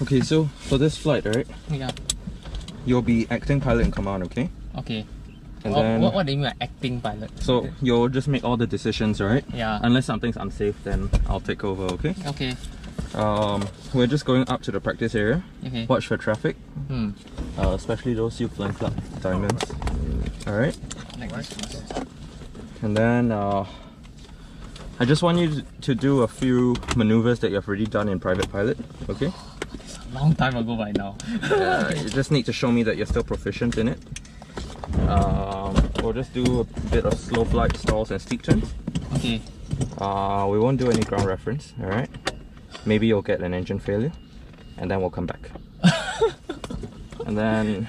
Okay, so for this flight, right? Yeah. You'll be acting pilot in command, okay? Okay. And then what do you mean by acting pilot? so you'll just make all the decisions, right? Yeah. Unless something's unsafe, then I'll take over, okay? Okay. We're just going up to the practice area. Okay. Watch for traffic. Hmm. Especially those you flank up diamonds. Alright? Like this first. And then I just want you to do a few maneuvers that you've already done in private pilot, okay? It's a long time ago by now. You just need to show me that you're still proficient in it. We'll just do a bit of slow flight, stalls and steep turns. Okay. We won't do any ground reference, alright? Maybe you'll get an engine failure and then we'll come back. And then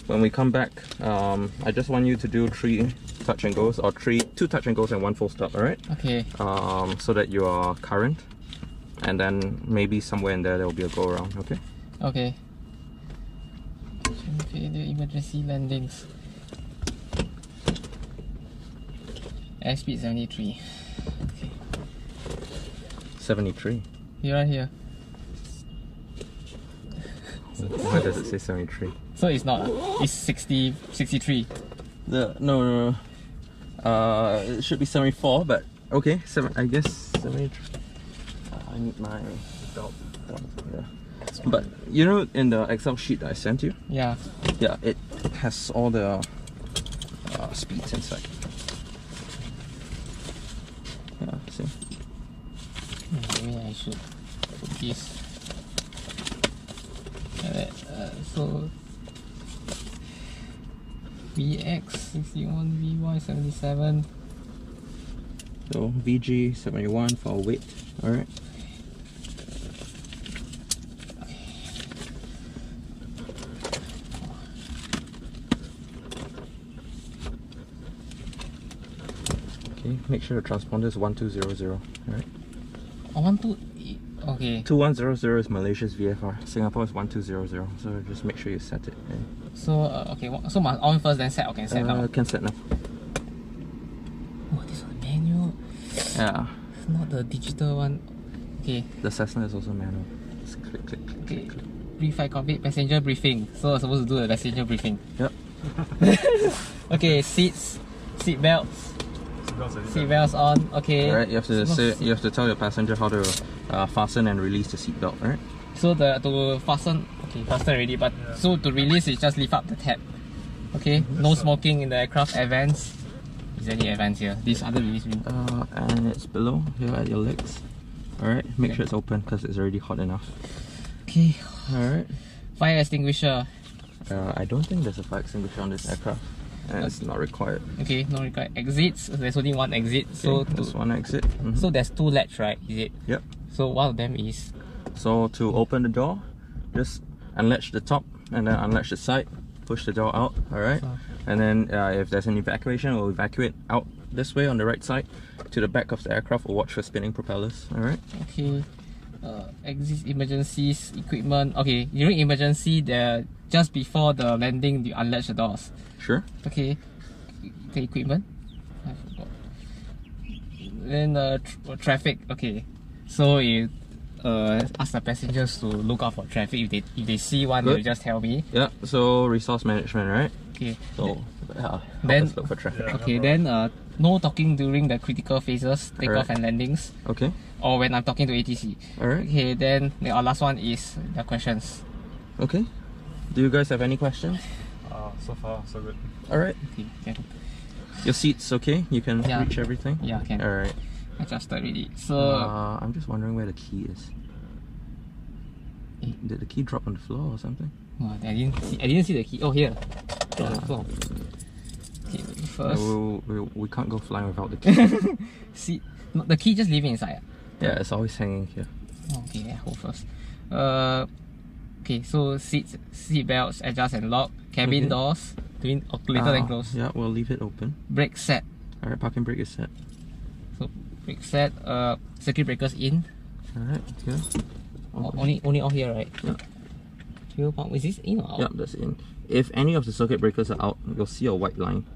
when we come back, I just want you to do 3 touch and goes, or 2 touch and goes and 1 full stop, alright? Okay. So that you are current, and then maybe somewhere in there will be a go around, okay? Okay. Failure, emergency landings. Airspeed 73. Okay. 73. Here, right here. Why does it say 73? So it's not, it's 63. No. It should be 74, but okay, I guess 73. I need my belt. Yeah. But you know, in the Excel sheet that I sent you, Yeah. yeah, it has all the speeds inside. Yeah, see. Maybe I should put this. So VX61, VY77. So VG71 for weight, alright. Okay, make sure the transponder is 1200, alright. 12, okay. 2100 is Malaysia's VFR, Singapore is 1200, so just make sure you set it. Okay. So, okay, so must on first then set, or can set now? Can set now. Oh, this one manual. Yeah. It's not the digital one. Okay. The Cessna is also manual. Just click, click, click, Okay. click, click. Brief flight cockpit, passenger briefing. So I'm supposed to do the passenger briefing. Yep. Okay, seats, seat belts. Seat belts on. Okay. Alright, you have to tell your passenger how to fasten and release the seat belt, right? So to fasten, okay, fasten already, but so to release is just lift up the tab. Okay, no smoking in the aircraft. Advance. Is there any advance here? This other release ring. And it's below here at your legs. Alright, make sure it's open because it's already hot enough. Okay. Alright. Fire extinguisher. I don't think there's a fire extinguisher on this aircraft. And it's not required. Okay, not required. Exits. There's only one exit. Okay, So there's one exit. So there's 2 latch, right? Is it? Yep. So one of them is. So to open the door, just unlatch the top and then unlatch the side, push the door out, alright? And then if there's an evacuation, we'll evacuate out this way on the right side to the back of the aircraft. We'll watch for spinning propellers, alright? Okay. Exit emergencies, equipment. Okay, during emergency, just before the landing, you unlatch the doors. Sure. Okay. The equipment. I forgot. Then traffic. Okay. So you ask the passengers to look out for traffic. If they see one, they'll just tell me. Yeah. So resource management, right? Okay. So then look for traffic. Okay. Then no talking during the critical phases, takeoff and landings. Okay. Or when I'm talking to ATC. Alright. Okay. Then our last one is the questions. Okay. Do you guys have any questions? So far, so good. Alright. Okay. Can. Your seat's okay? You can reach everything? Yeah, can. Alright. Adjusted already. So I'm just wondering where the key is. Did the key drop on the floor or something? I didn't see the key. Oh, here. Drop on the floor. Okay, first. We can't go flying without the key. See, no, the key just leave it inside. Yeah, it's always hanging here. Okay, yeah, hold first. Okay, so seat belts, adjust and lock. Cabin doors, later then close. Yeah, we'll leave it open. Brake set. Alright, parking brake is set. So brake set. Circuit breakers in. Alright, here. Only all here, right? Yeah. Fuel pump. Is this in or out? Yeah, that's in. If any of the circuit breakers are out, you'll see a white line.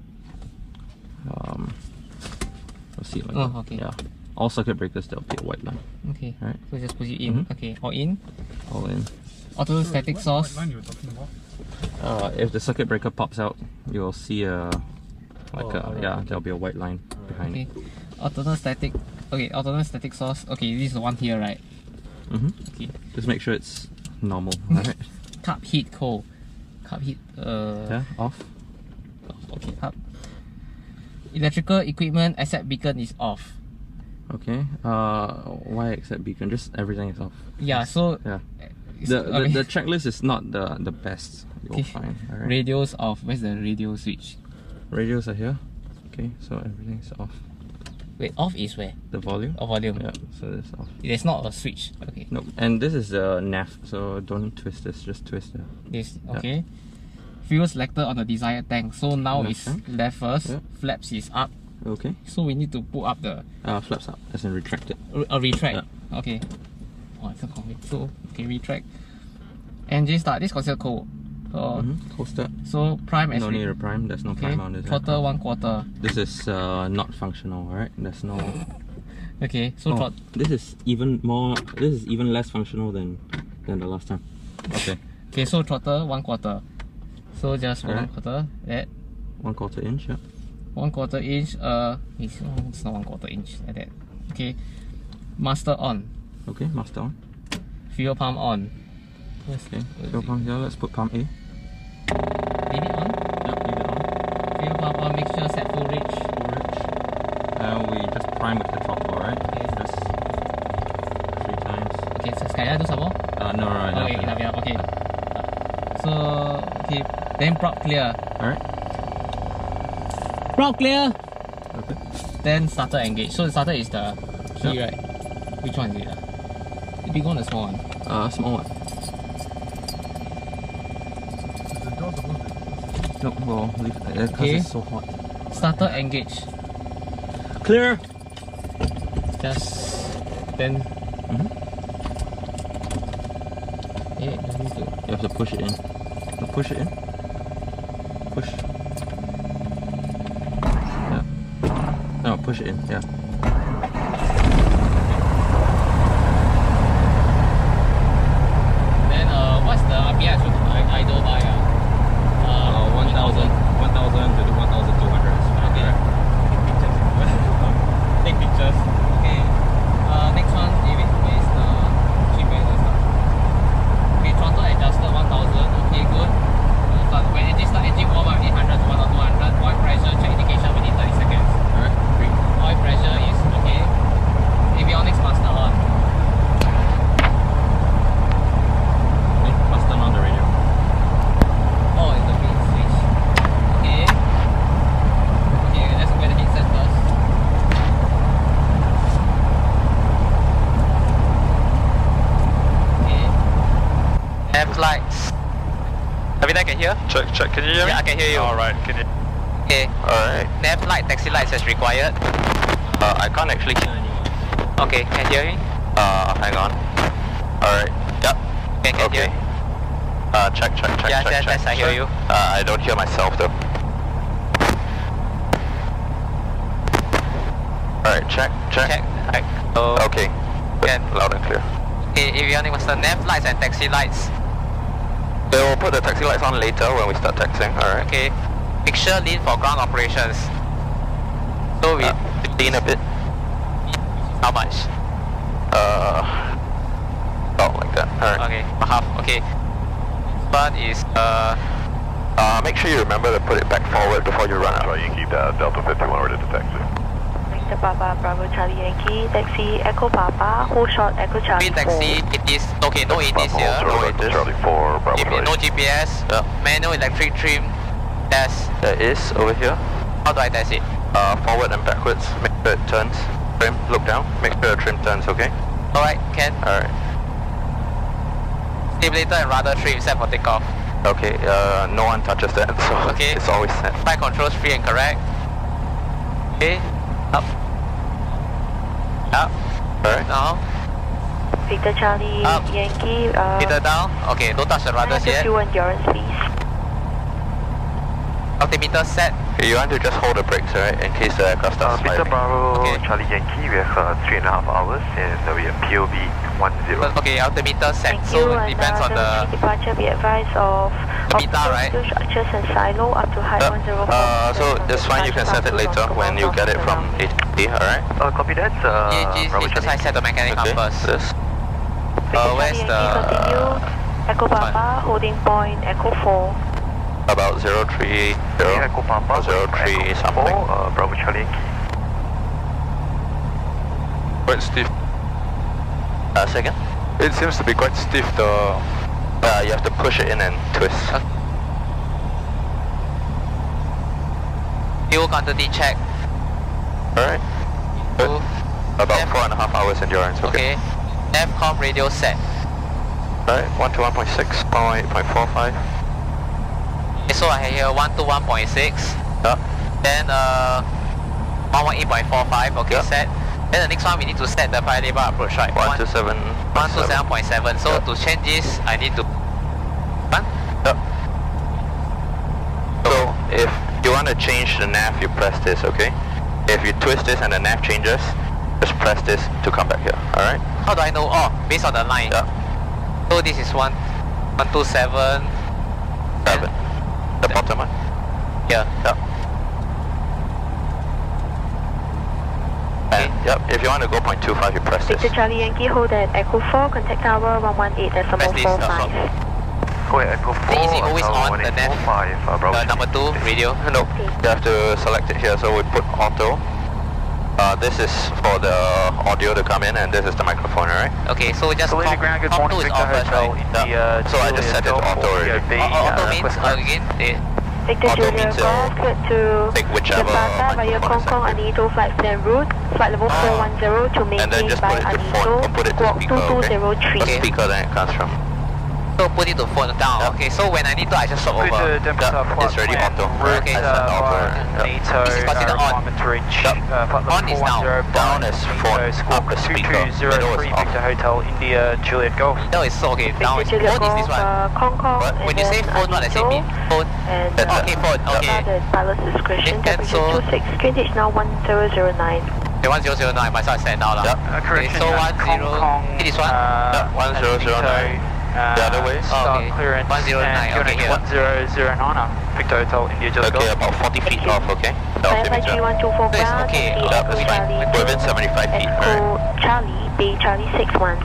You'll see it like that. Okay. Yeah. All circuit breakers, there'll be a white line. Okay. Alright. So just put it in. Okay. All in. all in. Auto static source. What line you were talking about? If the circuit breaker pops out, you'll see alright. yeah, there'll be a white line behind Okay. it. Alternate static. Okay, alternate static source. Okay, this is the one here, right? Okay. Just make sure it's normal, right? Cup heat cold. Cup heat. Yeah, off. Okay, up. Electrical equipment except beacon is off. Okay. Why except beacon? Just everything is off. Yeah, so Yeah. it's- The checklist is not the best you'll Okay. find. Alright. radios off. Where's the radio switch? Radios are here. Okay, so everything's off. Wait, off is where? The volume? Oh, volume. Yeah, so it's off. There's not a switch. Okay. Nope. And this is the nav, so don't twist this, just twist it. This Yeah. okay. Fuel selector on the desired tank. So now Left it's tank. left first. Yeah. Flaps is up. Okay. So we need to pull up the Flaps up, as in retract it. retract. Okay. Oh, it's a conflict. So okay, retract. Engine start. This is considered cold. So, Cold start. so prime as No need a prime, there's no Okay. prime on this. Throttle 1/4. This is not functional, right? There's no. Okay. So Oh, this is even more. This is even less functional than the last time. Okay. okay. So throttle 1/4. So just Alright. 1/4. That 1/4 inch. Yeah. 1/4 inch. It's not 1/4 inch like that. Okay. Master on. Okay. Master on. Fuel pump on. Okay. Fuel pump here. Let's put pump A. Leave it on. Yep. Leave it on. Fuel pump on. Mixture set full reach. Full rich. And we just prime with the throttle, right? Okay. Just 3 times. Okay. So sekali lagi do some more. No. Okay. Enough. Okay. So okay. Then prop clear. Alright. Prop clear. Okay. Then starter engage. So the starter is the key, Yep. right? Which one is it? The big one or the small one? Small one. Is the door supposed to No, well, leave it there because Okay. it's so hot. Starter engage. Clear! Just then. You need to. You have to push it in. No, push it in. Push. Yeah. No, push it in, yeah. Then what's the RPI idle by? 1000 to 1200. Okay. Take pictures. Okay. Next one, David, where is the GPS stuff? Okay, throttle adjusted 1000. Okay, good. When engine start, engine warm up 800 to 1200. Oil pressure check indication within 30 seconds. Alright, green. Oil pressure is okay. Avionics master on. Okay, must turn on the radio. Oh, it's the green switch. Okay. Okay, let's look at the headset first. Okay. Left lights. Everything I can hear? Check. Can you hear me? Yeah, I can hear you. Alright, can you? Okay. Alright. Left light, taxi lights as required. I can't actually hear anyone. Okay, can you hear me? Hang on. Alright. Yep. Okay, can you hear? Check. Yeah, yes, I hear you. I don't hear myself though. Alright, check. Check. Right. So, Okay. Can. Loud and clear. okay, avionics master, nav lights and taxi lights. They will put the taxi lights on later when we start taxiing. Alright. Okay. Mixture lean for ground operations. So we Lean a bit. how much? About like that. Alright. Okay, half. Okay. One is Make sure you remember to put it back forward before you run out. You keep Delta 51 ready to taxi. Mr. Papa, Bravo Charlie Yankee, taxi Echo Papa, hold short Echo Charlie green taxi. It is okay. No it is here. No, it is. Charlie 4, Bravo GPS, no Charlie. GPS. Yeah. Manual electric trim. Test. There is over here. How do I test it? Forward and backwards. Make sure it turns. Trim. Look down. Make sure the trim turns. Okay. Alright, can. Alright. Stabilizer and rudder trim set for takeoff. Okay. No one touches that, so Okay. it's always set. Flight controls free and correct. Okay. Up. Up. Alright. Down. Victor Charlie Up. Yankee, Either down. Okay, don't touch the rudders yet. 952 endurance please. Altimeter set. You want to just hold the brakes, right, in case the aircraft starts Peter sliding. Bravo, Okay. Charlie Yankee, we have 3.5 hours and we have POB 10. Okay, altimeter set. Thank So you. it depends on the departure. Be advised of meter, right? structures and silo up to height 104. So this one you can set it later when you get it from ATC, alright? Copy that, Bravo Just I Charlie. set the mechanic Okay, compass. this. Where's the... Continue. Echo Papa, holding point, Echo 4. About 030, Echo Papa, 03 something. Bravo Charlie Yankee. Quite stiff. Second? It seems to be quite stiff, the... You have to push it in and twist. Fuel quantity check. Alright. Good. Two. About F- 4.5 hours endurance, okay. Okay. FCOM radio set. Alright, 1 to 1.6, 1.8.45. Okay, so I have here 1 to 1.6. Yeah. Then 118.45, okay, Yeah. set. Then the next one we need to set the Paya Lebar approach, right? 1 to 7. 1 to 7.7. So Yeah. to change this, I need to... One? Yeah. So if you want to change the nav, you press this, okay? If you twist this and the nav changes, just press this to come back here, alright? How do I know? Oh, based on the line. Yeah. So this is 127. 7. The bottom one? Here. Yeah. And yep, if you want to go 0.25, you press this. Victor Charlie Yankee, hold at Echo 4, contact tower 118.45. Go ahead, Echo 4. Is it always on the net? 1845, Bravo Number 2, radio. Nope. You have to select it here, so we put auto. This is for the audio to come in, and this is the microphone, alright? Okay, so just So com, ground, good com morning, 2 is Victor off first, Hotel, right? India, So I just set it to auto already. Auto means again, Victor Auto Julia means Golf, cleared to pick whichever Jakarta via microphone Hong is Kong active. Anito flight plan route, flight level 410 to And then maintain just by put it to phone, Anito, and put it to squawk speaker, okay? 2203. The speaker then it comes from. So put it to phone down. Yeah. Okay, so when I need to, I just swap over. Yeah, it's already auto. Okay. I set auto. Yeah. This is considered on. On is down. Down is phone, up is speaker. Middle is off. Hotel, India, Juliet Golf. No, it's okay. Down is Victor Julia phone is this Golf, one. Hong Kong, What? When you say phone, what does it mean? Phone. And That's it. Okay, phone. Okay. the pilot's discretion, Okay, temperature so- 26, QNH now 1009. Okay, 1009. Myself I set now lah. Yeah. Okay, so 10. This one. Yeah, 1009. The other way. Okay. Clearance 109. Okay, here. 1009. Victor Hotel, India, Juliet Okay, Golf. about 40 feet off, okay? The Flight altimeter. 3124 So it's ground, okay. taxi Yeah, Echo that's fine. Charlie, Within 75 feet, Echo right? Charlie, Bay Charlie 61.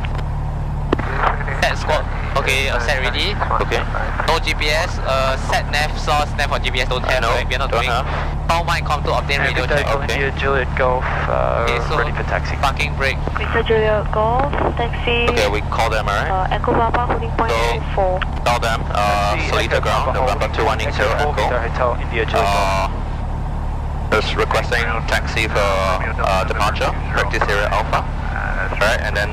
Set squad. Okay, set ready. Okay. No GPS. Set nav source. Nav for GPS don't have. No, Right? We are not don't doing. have. Com 1 com 2 obtain radio Victor check. Hotel, okay. India, Juliet Golf, Okay, so ready for taxi. parking brake. Victor Julia Golf, taxi, Okay, we call them, alright? Echo Papa, holding point So- 4. Tell them, Seletar ground, November 2180 Victor Echo. Hotel, India, Juliet Golf. Just requesting taxi for departure, practice area Alpha. Alright, and then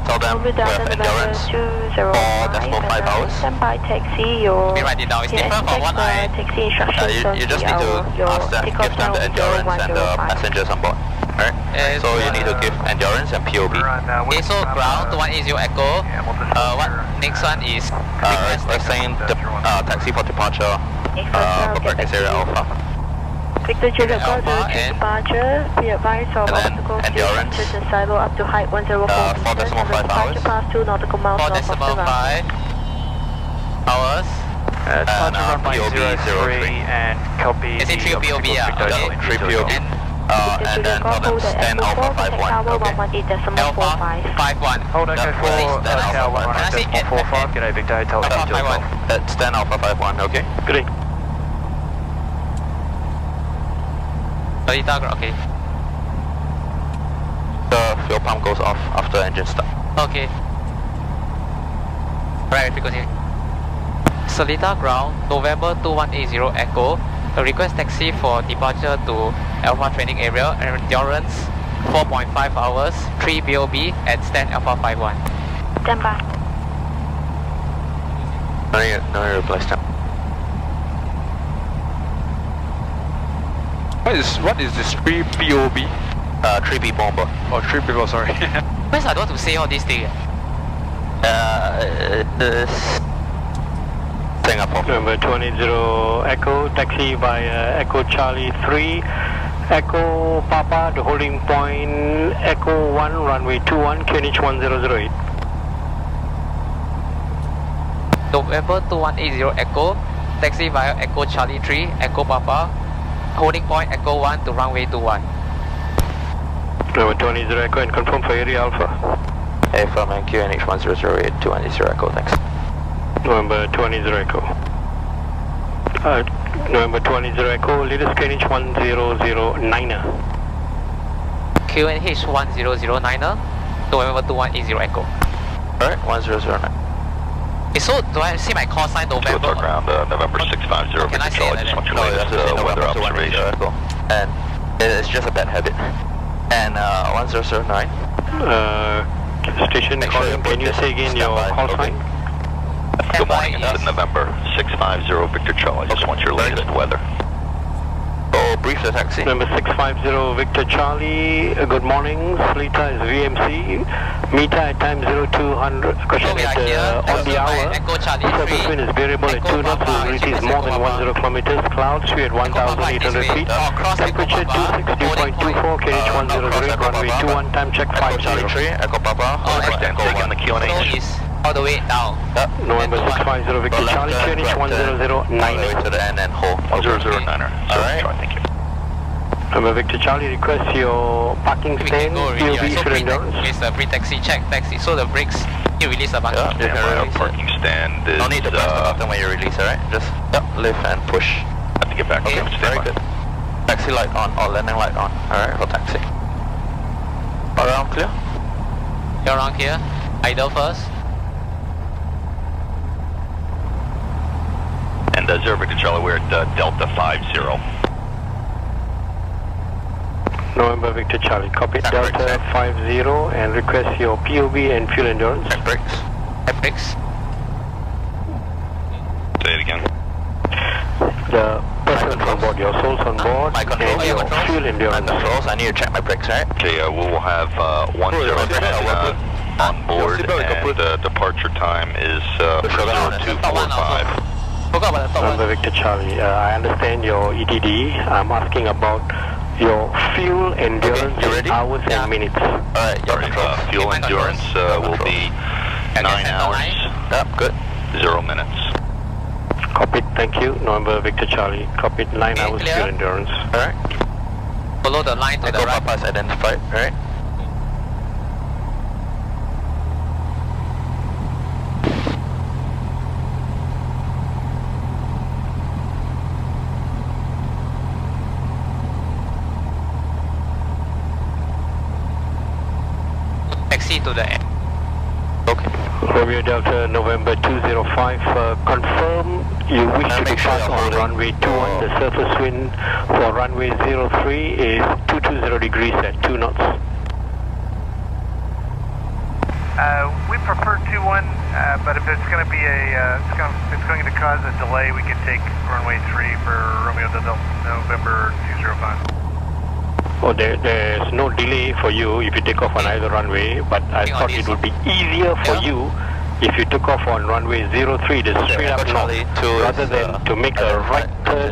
tell them we have endurance 4.5 hours. Standby taxi, your We write it down. It's different from what I... taxi instructions. You just need to ask them, give them the endurance and the passengers on board. Alright? So you need to give endurance and POB. Okay, so ground 180 Echo. What next one is Requesting taxi for departure for practice area Alpha. Victor Juliet Golf, Alpha to and- departure, be advised of And then obstacles to endurance. structures and silo up to height 104 meters, 4.5 hours. past 2 nautical miles north of the runway. 4.5 hours. And runway POB 03. and copy. Is it 3 POB? Yeah. Okay. 3 POB. And And then tell them stand Alpha 5-1. Okay. Alpha 5-1. Hold on, go Yeah, for stand Alpha Tower 5-1. 118.45. G'day, Victor Hotel, Alpha India, Juliet 5-1. Golf. Stand Alpha 5-1, okay? Goodie. Seletar ground. Okay. The fuel pump goes off after engine start. Okay. Right, frequency. Seletar ground, November 2180 Echo. A request taxi for departure to Alpha training area. Endurance 4.5 hours. 3 BOB at stand Alpha 5-1. Stand by. No need to replace them. What is this 3 POB? 3 people on board. Oh, 3 people, sorry. Where's I don't want to say all these things? This Singapore. November 20 Echo, taxi via Echo Charlie 3, Echo Papa, the holding point, Echo 1, runway 21, QNH 1008. November 2180 Echo, taxi via Echo Charlie 3, Echo Papa, holding point Echo 1 to runway 21. November 20 Echo and confirm for area Alpha. Affirm and QNH 1008, 210 Echo, thanks. November 20 Echo. November 20 Echo, latest QNH 1009er. QNH 1009er, November 2180 Echo. Alright, 1009. So, do I see my call sign November? Ground, November 650, Can I say I that? just want your No, latest that's weather November observation. 2180 Echo. And it's just a bad habit. And 1009. Station Make sure calling, you can you put say again your standby, call okay. sign? Good morning, Yes. November 650, Victor Charlie. I just want your latest weather. So brief the taxi. Number 650 Victor Charlie, good morning, Seletar is VMC, meter at time 0200, question we at are here. on the hour, Echo Charlie surface 3, wind is variable at Echo 2 knots, Papa, visibility is Echo more than Papa. 10 kilometers, clouds free at 1,800 feet, cross Echo temperature Papa, 260.24, KH 108, runway 21, time check Echo Charlie 3, 50. Echo Papa, Understand, taking the So QNH. is all the way down. Yep. November And 650 Victor Charlie, QNH 1009. All the way to the end and hold. 1009er. Alright. Thank you. Number Victor Charlie, request your parking We stand, can go already. POV, So fuel endurance. it's a free taxi check taxi. So the brakes, you release the button. Yeah, you can Our release it. parking stand is, No need to press the button when you release, alright? Just lift and push. have to get back. Okay, Okay, Very stand by. good. Taxi light on or landing light on. Alright, for taxi. Around clear? You're around here. Idle first. And 0 Victor Charlie, we're at Delta 50. November Victor Charlie, copy Check Delta brakes, 50 and request your POV and fuel endurance. Check brakes. Head brakes. Say it again. The person on board, your souls on board, My control. and your fuel My endurance. controls. I need to check my brakes, right? Okay, we will have 1010 on board, and departure time is Shutdown. 0245. Forgot about the top November one. Victor Charlie, I understand your ETD. I'm asking about your fuel endurance you in ready? hours Yeah. and minutes. Alright, your Sorry, control. fuel my endurance will be Can I 9 set the hours, line? Yep, good. 0 minutes. Copied, thank you. November Victor Charlie, copied 9 Okay, hours clear. fuel endurance. Alright. Follow the line to the Echo right. Papa is identified, right? Taxi to the end. Okay. Romeo Delta November 205, confirm you wish to Make sure depart you're on holding runway 21. The surface wind for runway 03 is 220 degrees at 2 knots. We prefer 2-1, but if it's going to be it's going to cause a delay, we can take runway 3 for Romeo Delta November 205. Oh, there's no delay for you if you take off on either runway, but I Hang on, thought this- it would be easier for Yeah. you if you took off on runway 03, the straight up Echo north, Charlie 2 rather is, than to make a right turn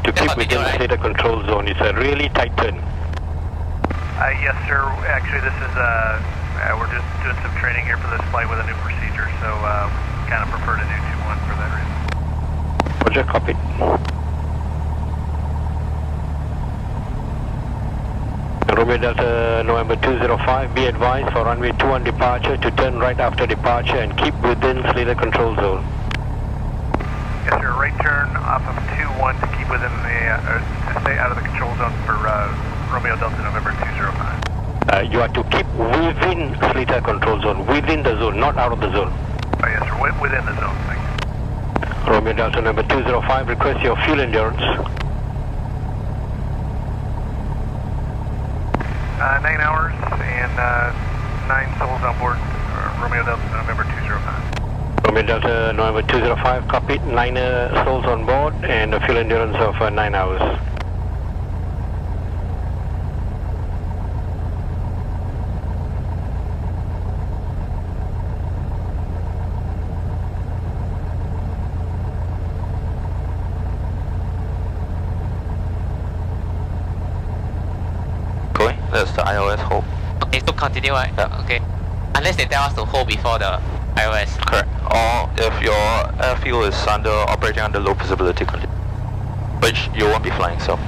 to That's keep what we do, within right? Seletar control zone. It's a really tight turn. Yes, sir. Actually, this is we're just doing some training here for this flight with a new procedure, so kind of prefer to do 2-1 for that reason. Roger, copied. Romeo Delta November 205, be advised for runway 21 departure to turn right after departure and keep within Seletar control zone. Yes, sir. Right turn off of 2-1 to keep within the to stay out of the control zone for Romeo Delta November 205. You are to keep within Seletar control zone, within the zone, not out of the zone. Oh, yes, sir. Within the zone. Thank you. Romeo Delta number 205, request your fuel endurance. 9 hours and 9 souls on board Romeo Delta November 205. Romeo Delta November 205, copied, 9 souls on board and a fuel endurance of 9 hours. That's the iOS hold. Okay, so continue, right? Yeah. Okay. Unless they tell us to hold before the iOS. Correct. Or if your airfield is operating under low visibility conditions, which you won't be flying, so.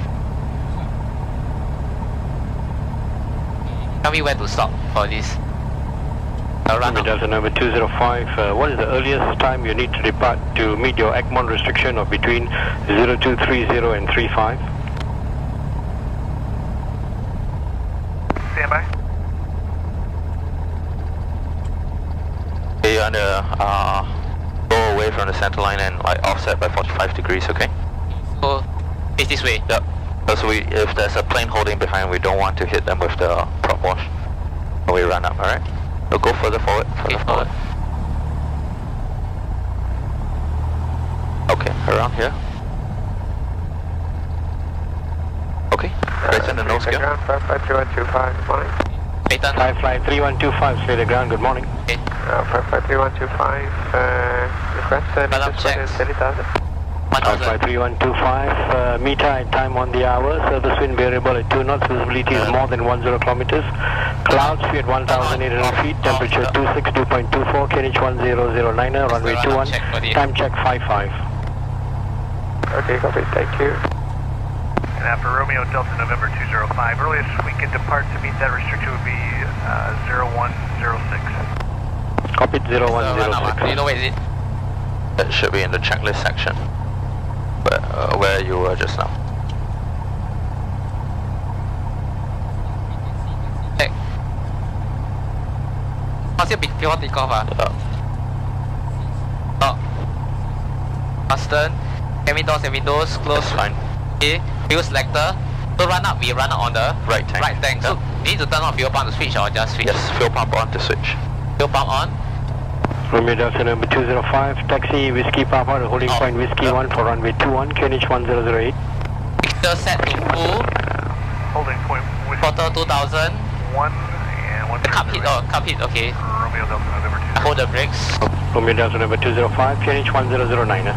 Tell me where to stop for this. Run Delta number 205, what is the earliest time you need to depart to meet your ECMON restriction of between 0230 and 35? Stand by. Okay, you're under, go away from the center line and like offset by 45 degrees, okay? So, face this way. Yep. Because if there's a plane holding behind, we don't want to hit them with the prop wash when we run up, alright? So go further forward, further forward. Okay, around here. Okay, right in the nose gear. Ground 553125, good morning. Payton. Fly 3125, clear the ground, good morning. Okay. 553125, request checks. 30,000. 1000. 3125, meter and time on the hour, surface wind variable at 2 knots, visibility is more than 10 kilometers. Clouds free at 1,800 feet, temperature 262.24, KNH 1009, runway 21, time check 55. Okay, copy, thank you. And after Romeo Delta November 205, earliest we can depart to meet that restriction would be 0106. Copy Run up, 0106. do you know where is it? That should be in the checklist section, where you were just now. Check. How's your before takeoff? Stop. Fasten. Windows, close. That's fine. Okay, fuel selector. So run up, we run up on the Right tank. Right tank. So we need to turn on fuel pump to switch or just switch? Yes, fuel pump on to switch. Fuel pump on. Romeo Delta number 205, taxi Whiskey Papa, the holding point Whiskey 1 for runway 21, KNH 1008. Mixture set to full. Holding point with Total 2000. 1 and 1. The cup hit, okay. Romeo Delta November 205. I hold the brakes. Romeo Delta number 205, KNH 1009. 1009.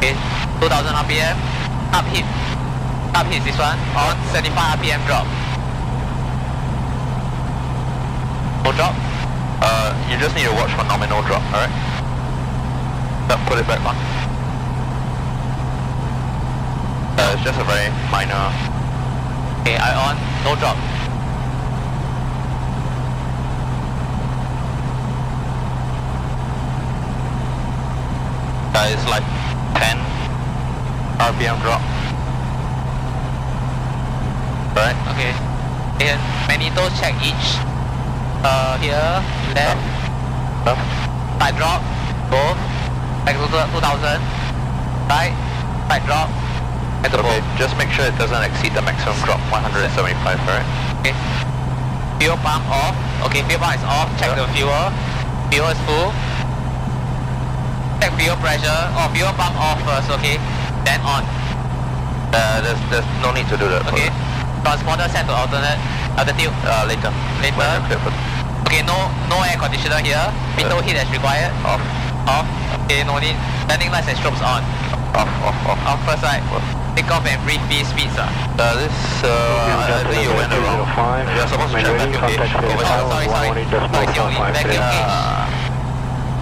Okay, 2000 RPM. Up hit. Up hit this one. On 75 RPM drop. No drop. You just need to watch for nominal drop, alright? Yep, put it back on. It's just a very minor. Okay, I on. No drop. It's like 10 RPM drop. Right? Okay. And magnetos check each. Here, left, side drop, both, back to 2000, right, side drop, back to Okay, both. just make sure it doesn't exceed the maximum drop, 175, right? Okay. Fuel pump off. Okay, fuel pump is off. Check the fuel. Fuel is full. Check fuel pressure. Oh, fuel pump off first, okay. Then on. There's no need to do that. Okay. Transponder set to alternate altitude. Later. Later. Okay, no air conditioner here. Window heat as required. Off. Off. Okay, no need. Landing lights and strobes on. Off first side. Take off and brief V speeds. I think you went around. You're supposed to check vacuum gauge. Sorry. Vacuum gauge.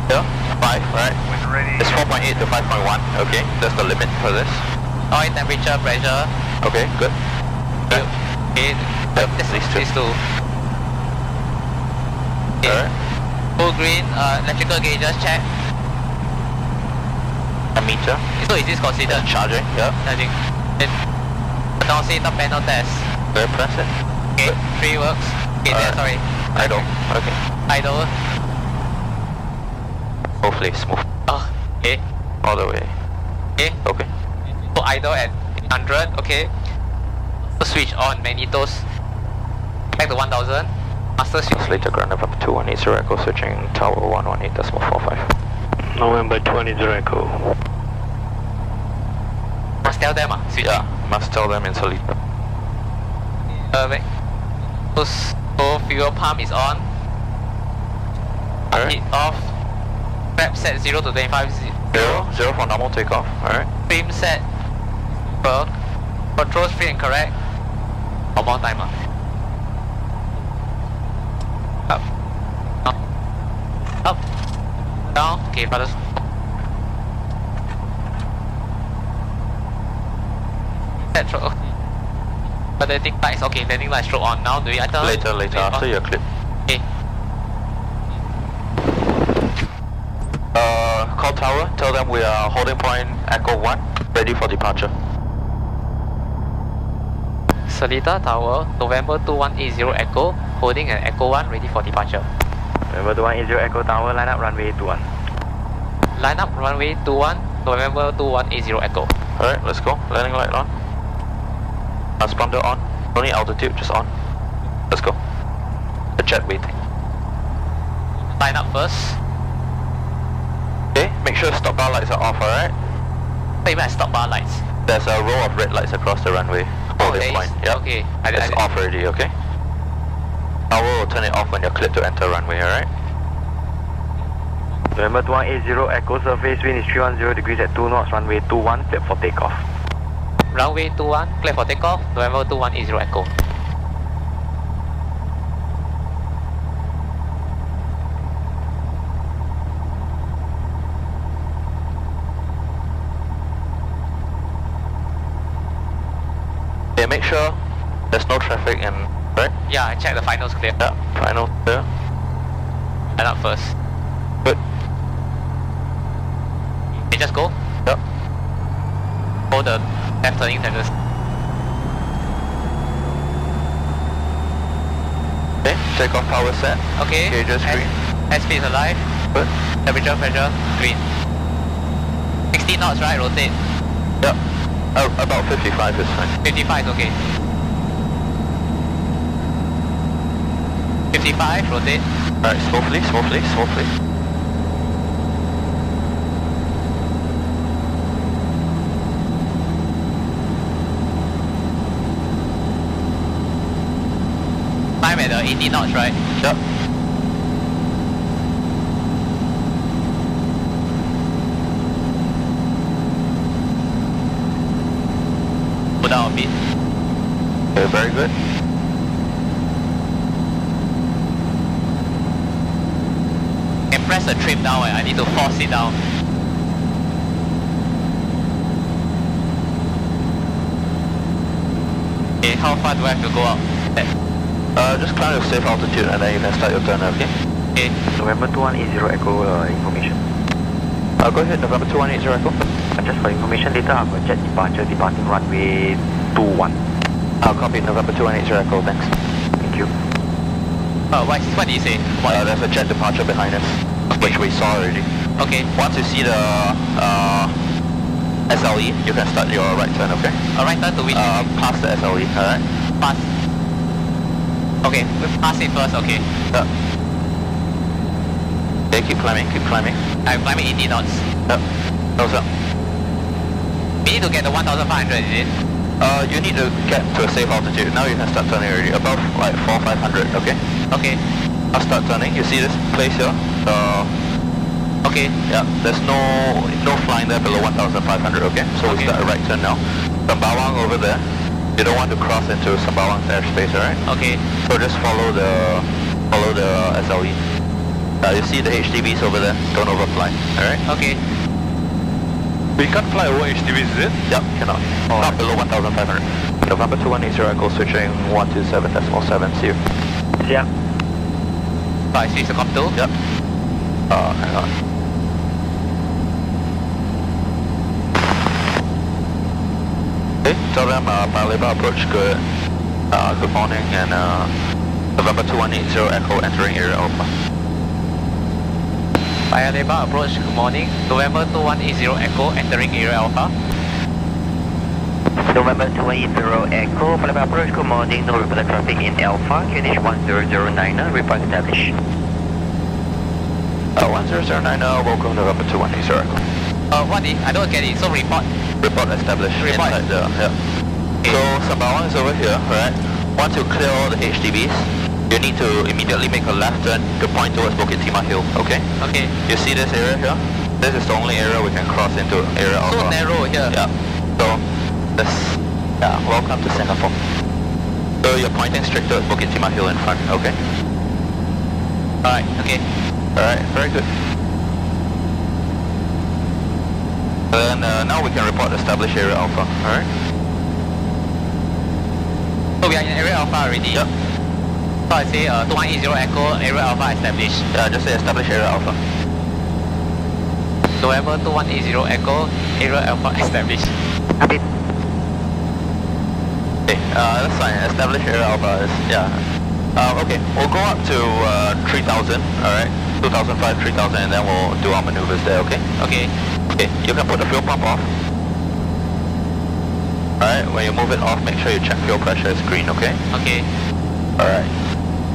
Yeah, 5, right? When ready. It's 4.8 to 5.1. Okay, that's the limit for this. Oil temperature, pressure. Okay, good. Okay. Yep, These two. Okay. Alright. Full green, electrical gauges check. A meter. So is this considered Charging, yeah. charging? Then annunciator panel test. Very press it. Okay, 3 works. Okay, there, sorry. Idle. Okay. Idle. Hopefully smooth. Oh, okay. All the way. Okay. Okay. So idle at 100, okay. So switch on magnetos. Back to 1000. Master switch. Seletar ground November 2180 Echo switching tower 118.45. November 20 Echo. Must tell them, switching. Yeah, must tell them in Seletar. Wait. So fuel pump is on. Alright. Heat off. Prep set 0 to 25. 0 for normal takeoff. Alright. Trim set. Controls free and correct. Normal time. Up. Up. Up. Down. Okay, brothers. Petrol. But the landing lights, okay, landing lights stroke on. Now do we enter? Later, after your clip. Okay. Call tower, tell them we are holding point Echo 1, ready for departure. Seletar Tower, November 2180 Echo, holding an Echo 1, ready for departure. November 2180 Echo Tower, line up runway 21. Line up runway 21, November 2180 Echo. Alright, let's go. Landing light on. Transponder on. No need altitude, just on. Let's go. The jet waiting. Line up first. Okay, make sure stop bar lights are off, alright? What do you mean stop bar lights? There's a row of red lights across the runway. Holding point. Yep. Okay. It's off already, okay? Tower will turn it off when you're cleared to enter runway, alright? November 2180 Echo, surface wind is 310 degrees at 2 knots, runway 21, cleared for takeoff. Runway 21, clear for takeoff, November 2180 Echo. Okay, make sure there's no traffic and right? Yeah, I checked the finals clear. Yeah, final clear. Line up first. Good. Okay, just go. Yep. Hold the left turning tenders. Okay, takeoff power set. Okay. Gauges green. Airspace is alive. Good. Temperature, pressure, green. 60 knots, right? Rotate. Yep. About 55 is fine. 55 is okay. 55, rotate. Alright, smoothly. 5 at 80 knots, right? Yep. Put down a bit. Okay, very good. Can press the trim down, I need to force it down. Okay, how far do I have to go up? Just climb to safe altitude and then you can start your turn, okay? Okay. November 2180 Echo, information. Go ahead, November 2180 Echo. Just for information, later I have a jet departure departing runway 21. I'll copy November 2180 Echo, thanks. Thank you. What did you say? There's a jet departure behind us, which we saw already. Okay. Once you see the SLE, you can start your right turn, okay? Right turn to which? Past the SLE, alright? Pass. Okay, pass it first, okay. Yep. Okay, keep climbing. I'm climbing 80 knots. Yep. Nose up. We need to get the 1500, is it? You need to get to a safe altitude. Now you can start turning already. Above like 400-500, okay? Okay. I'll start turning. You see this place here? Okay. Yeah, there's no flying there below 1500, okay? So we start a right turn now. Sembawang over there. You don't want to cross into Sembawang's airspace, alright? Okay. So just follow the SLE. You see the HDBs over there? Don't overfly, alright? Okay. We can't fly over HDBs, is it? Yep, cannot. Not below 1500. November 2180 Echo switching 127.7, see you. Yeah. I see the cop 2. Yep. Hang on. Okay, tell them Paya Lebar approach, good morning, and November 2180 Echo entering area Alpha. Paya Lebar approach, good morning. November 2180 Echo entering area Alpha. November 280 Echo, Paya Lebar approach, good morning. No reported traffic in Alpha, QNH 1009, report established. 1009, welcome November 2180 Echo. What is? I don't get it. So report. Report established. Report. Inside the, yeah. So Sembawang is over here, right? Once you clear all the HDBs, you need to immediately make a left turn to point towards Bukit Timah Hill, okay? Okay. You see this area here? This is the only area we can cross into area Alpha. So narrow here. Yeah. So, this, welcome to Singapore. So you're pointing straight towards Bukit Timah Hill in front, okay? Alright, okay. Alright, very good. Then now we can report established area alpha, alright? So we are in area alpha already? Yep. So I say 2180 echo, area alpha established. Yeah, just say established area alpha. November 2180 echo, area alpha established. Update. Okay, that's fine. Established area alpha is, yeah. Okay, we'll go up to 3000, alright? 2005, 3000, and then we'll do our maneuvers there, okay? Okay. Okay, you can put the fuel pump off. Alright, when you move it off, make sure you check fuel pressure is green, okay? Okay. Alright.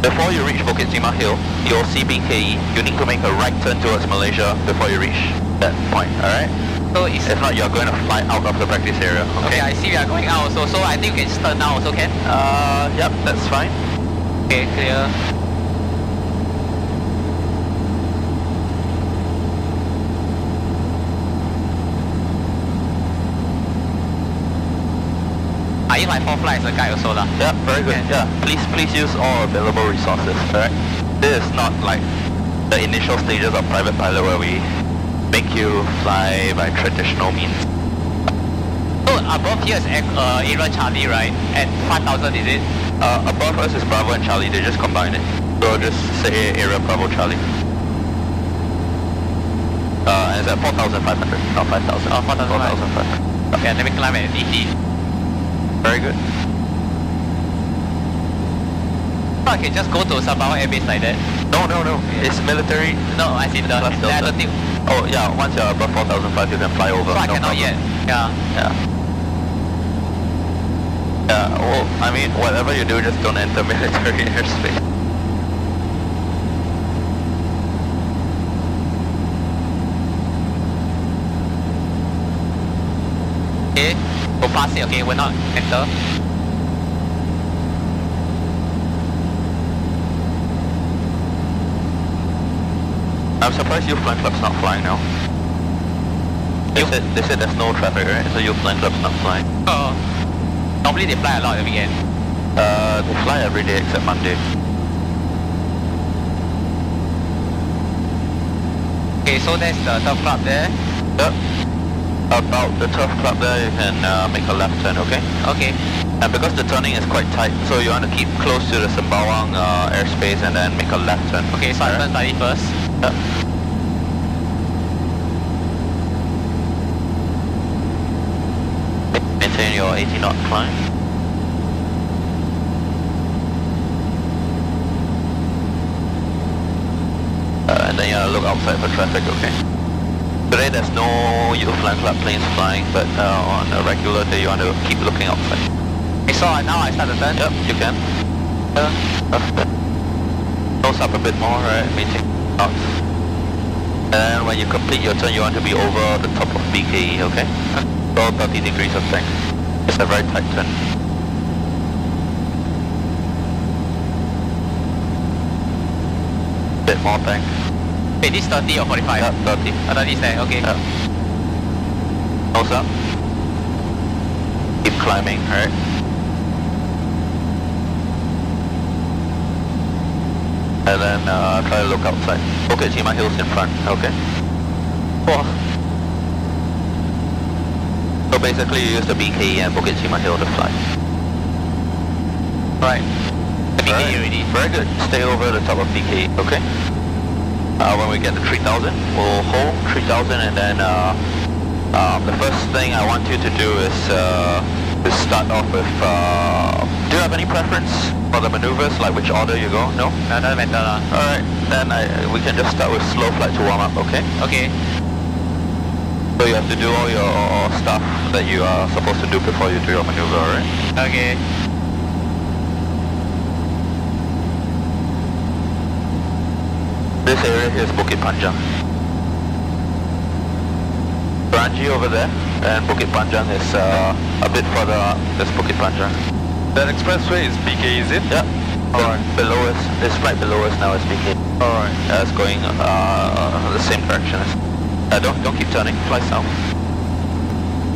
Before you reach Bukit Timah Hill, you'll see BKE. You need to make a right turn towards Malaysia before you reach that point, alright? So it's... If not, you're going to fly out of the practice area, Okay, okay? I see we are going out also, so I think we can just turn now also, can? Yep, that's fine. Okay, clear. Are you like 4 fly as a guide also lah? Yeah, very good. Okay. Yeah, please use all available resources, alright? This is not like the initial stages of private pilot where we make you fly by traditional means. So above here is area Charlie, right? At 5000 is it? Above us is Bravo and Charlie, they just combine it. So just say area Bravo Charlie. And it's at 4,500, not 5,000. Oh, 4,500. Okay, let me climb at 80. Very good. So I can just go to Sabah Airbase like that? No, it's military. No, I see the altitude. Oh yeah, once you're above 4,500 you can fly over. So I no cannot problem. yet. Yeah. Yeah, well, I mean, whatever you do, just don't enter military airspace. Okay, go past it, okay, we're not enter. I'm surprised youth flying club's not flying now. They said there's no traffic, right? So youth flying club's not flying. Oh. Normally they fly a lot every weekend. They fly every day except Monday. Okay, so that's the turf club there. Yep. About the turf club there, you can make a left turn, okay? Okay. And because the turning is quite tight, so you want to keep close to the Sembawang airspace and then make a left turn. Okay, so I turn slightly first. Yep. Maintain your 80 knot climb. And then you want to look outside for traffic, okay? Today there's no youth flying club planes flying, but on a regular day you want to keep looking outside. Okay, so now I start the turn? Yep, you can. Nose up a bit more, right? Maintain knots. And when you complete your turn, you want to be over the top of BKE, okay? So 30 degrees of bank. It's a very tight turn. Bit more bank. Wait, this 30 or 45? Yeah, 30. 30 is there, okay. Yeah. Nose up. Keep climbing, alright? And then try to look outside. Okay, Timah Hill's in front, okay? Oh. So basically you use the BKE and Bukit Timah Hill to fly. Right. The BKE already. Very good. Stay over the top of BKE, okay? When we get to 3000, we'll hold 3000 and then the first thing I want you to do is to start off with, do you have any preference for the maneuvers, like which order you go? No? No, doesn't matter lah. Alright, then we can just start with slow flight to warm up, okay? Okay. So you have to do all your stuff that you are supposed to do before you do your maneuver, alright? Okay. This area here is Bukit Panjang. Kranji over there, and Bukit Panjang is a bit further up. That's Bukit Panjang. That expressway is BK, is it? Yeah. Alright. Below us, it's right below us now is BK. Alright. Yeah, it's going the same direction. Don't keep turning. Fly south.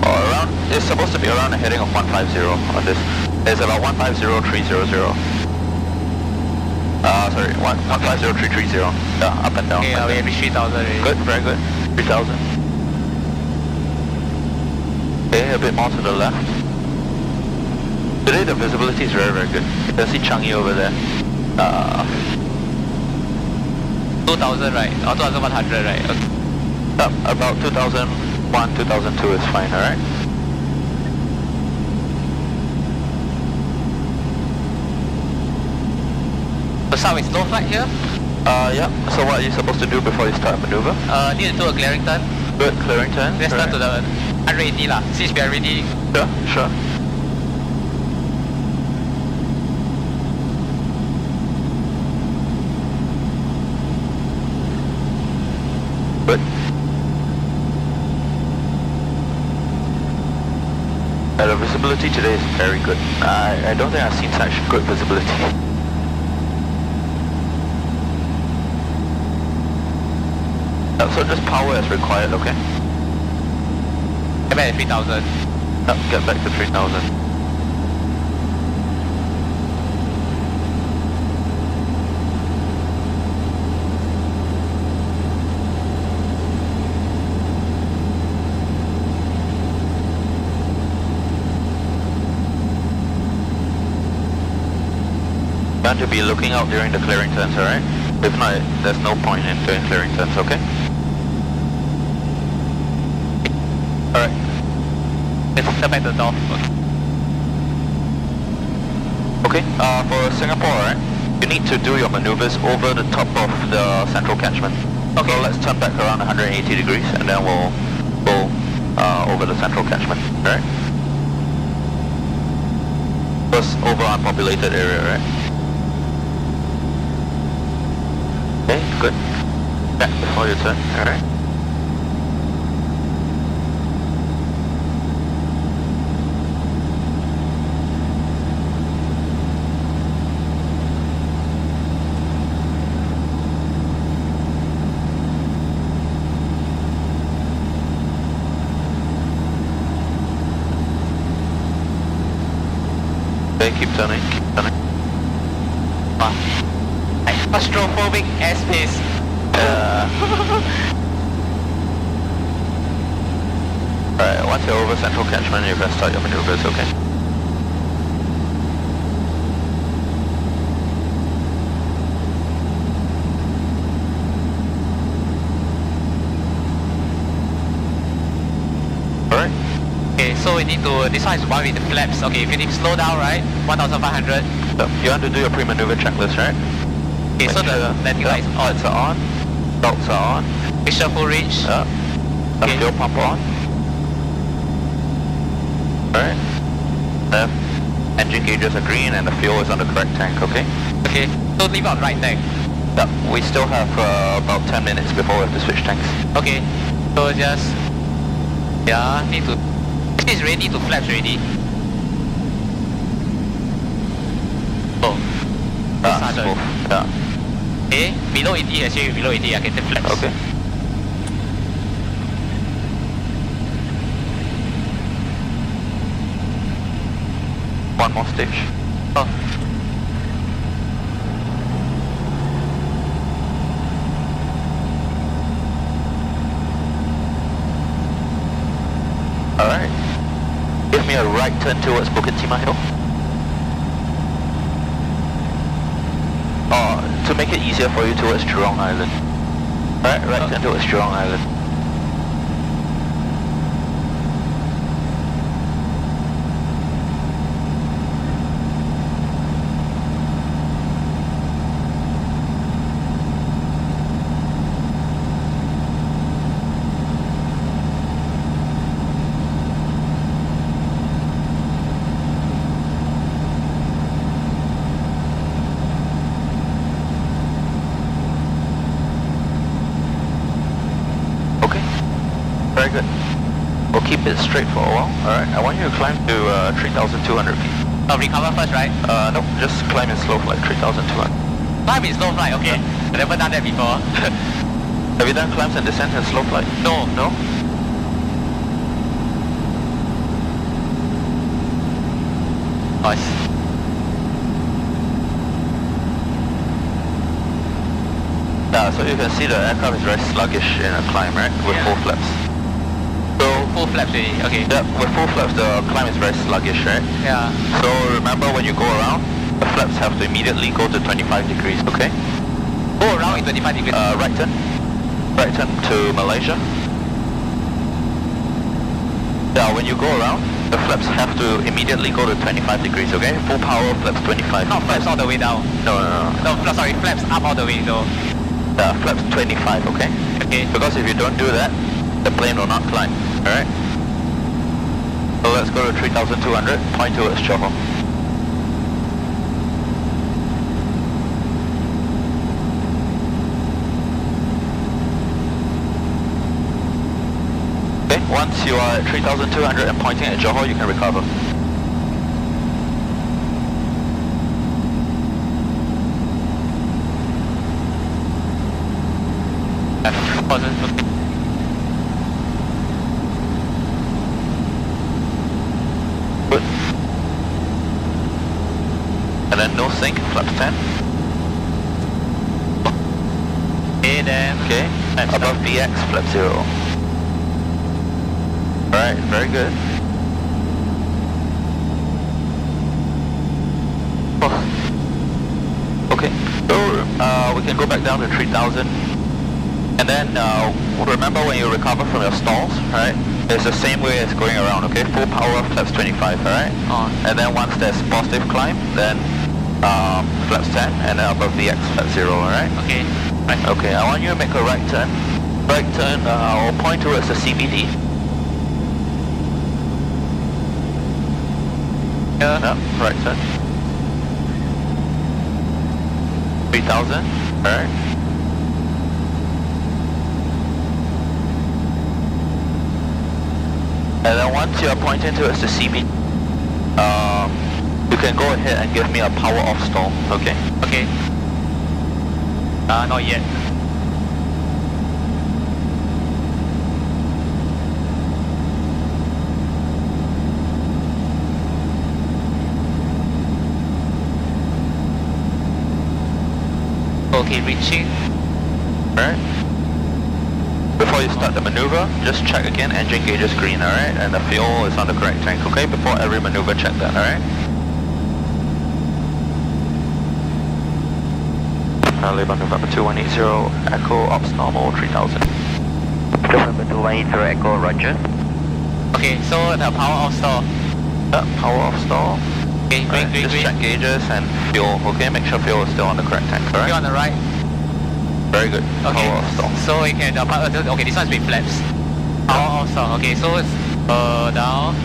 Or around. It's supposed to be around a heading of 150 on this. It's about 150300. Sorry, 150330. Yeah, up and down. Okay, we have reached 3000 already. Good, very good. 3000. Okay, a bit more to the left. Today the visibility is very, very good. You can see Changi over there. 2000, right? Or 2100, right? Okay. About 2001, 2002 is fine, alright? So start with slow flight here. Yeah. So what are you supposed to do before you start a maneuver? Need to do a clearing turn. Good, clearing turn. Let's start to the 180 lah. Since we are already. Sure, sure. Good. The visibility today is very good. I don't think I've seen such good visibility. So just power as required, okay? Get back to 3000. Get back to 3000. Plan to be looking out during the clearing turns, alright? If not, there's no point in doing clearing turns, okay? Alright. Let's step back to the door. Okay, for Singapore, right, you need to do your maneuvers over the top of the central catchment. Okay. So let's turn back around 180 degrees and then we'll go over the central catchment, right? First over unpopulated area, right? Okay, good. Back before you turn, alright? Keep turning, keep turning. Claustrophobic airspace. Alright, once you're over central catchment, you can start your maneuvers, okay? Okay, so we need to, this one is one with the flaps. Okay, if you need to slow down, right? 1500. So you want to do your pre-maneuver checklist, right? Okay, so the landing lights on. Lights are on. Belts are on. Picture full reach. Yeah. The Okay. fuel pump on. Alright. Left. Engine gauges are green and the fuel is on the correct tank, okay? Okay, so leave out right tank. Yeah, we still have about 10 minutes before we have to switch tanks. Okay, so just, yeah, need to, it's ready to flaps already. Oh, Smooth. Yeah. okay, below 80 actually, below 80 I can take flaps. Okay. One more stage. Oh. Alright. Give me a right turn towards Bukit Timah Hill. To make it easier for you towards Jurong Island. Alright, right turn towards Jurong Island. Very good. We'll keep it straight for a while. Alright, I want you to climb to 3,200 feet. Recover first, right? No, just climb in slow flight, 3,200. Climb in slow flight, okay. I've never done that before. Have you done climbs and descents in slow flight? No. No? Nice. Yeah, so you can see the aircraft is very sluggish in a climb, right? With full flaps. So Full flaps really, okay. yeah, with full flaps the climb is very sluggish, right? Yeah. So remember when you go around, the flaps have to immediately go to 25 degrees, okay? Go around in 25 degrees. Right turn. Right turn to Malaysia. Yeah, when you go around, the flaps have to immediately go to 25 degrees, okay? Full power, flaps 25. Not flaps all the way down. No. No, sorry, flaps up all the way though. Flaps 25, okay? Okay. Because if you don't do that, the plane will not climb, alright? So let's go to 3,200, point towards Johor. Okay, once you are at 3,200 and pointing at Johor, you can recover. Good. And then no sink, flaps 10. Okay then. Okay, above VX, flap 0. Alright, very good. Okay, so we can go back down to 3,000. And then remember when you recover from your stalls, right? It's the same way as going around, okay? Full power, flaps 25, alright? And then once there's positive climb, then flaps 10, and then above VX, flap 0, alright? Okay. Right. Okay, I want you to make a right turn. Right turn, I'll point towards the CBD. Yeah, right turn. 3,000, alright? And then once you're pointing towards the CB, you can go ahead and give me a power off stall, okay? Okay. Not yet. Okay, reaching. Alright? Before you start the maneuver, just check again, engine gauge is green, alright? And the fuel is on the correct tank, okay? Before every maneuver, check that, alright? Lebar November 2180, Echo, ops normal, 3000. November 2180, Echo, roger. Okay, so the power off stall. Power off stall. Okay, green, green, just green. check gauges and fuel, okay? Make sure fuel is still on the correct tank, alright? Okay, on the right. Very good. Okay, Power off stall. so we can, okay, this one's with flaps. Power off stall, okay, so it's down.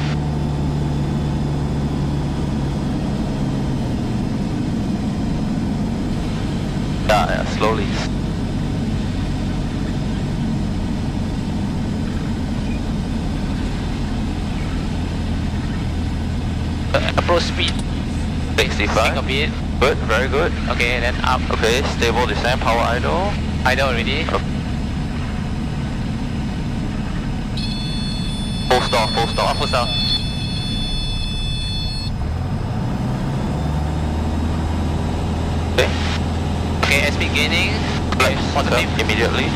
Yeah, slowly. Approach speed. 65. Sink a bit. Good, very good. Okay, then up. Okay, stable descent, power idle. Idle already. Full stall, full stall. Full stall. Okay. Okay, airspeed gaining. Okay, positive. Immediately.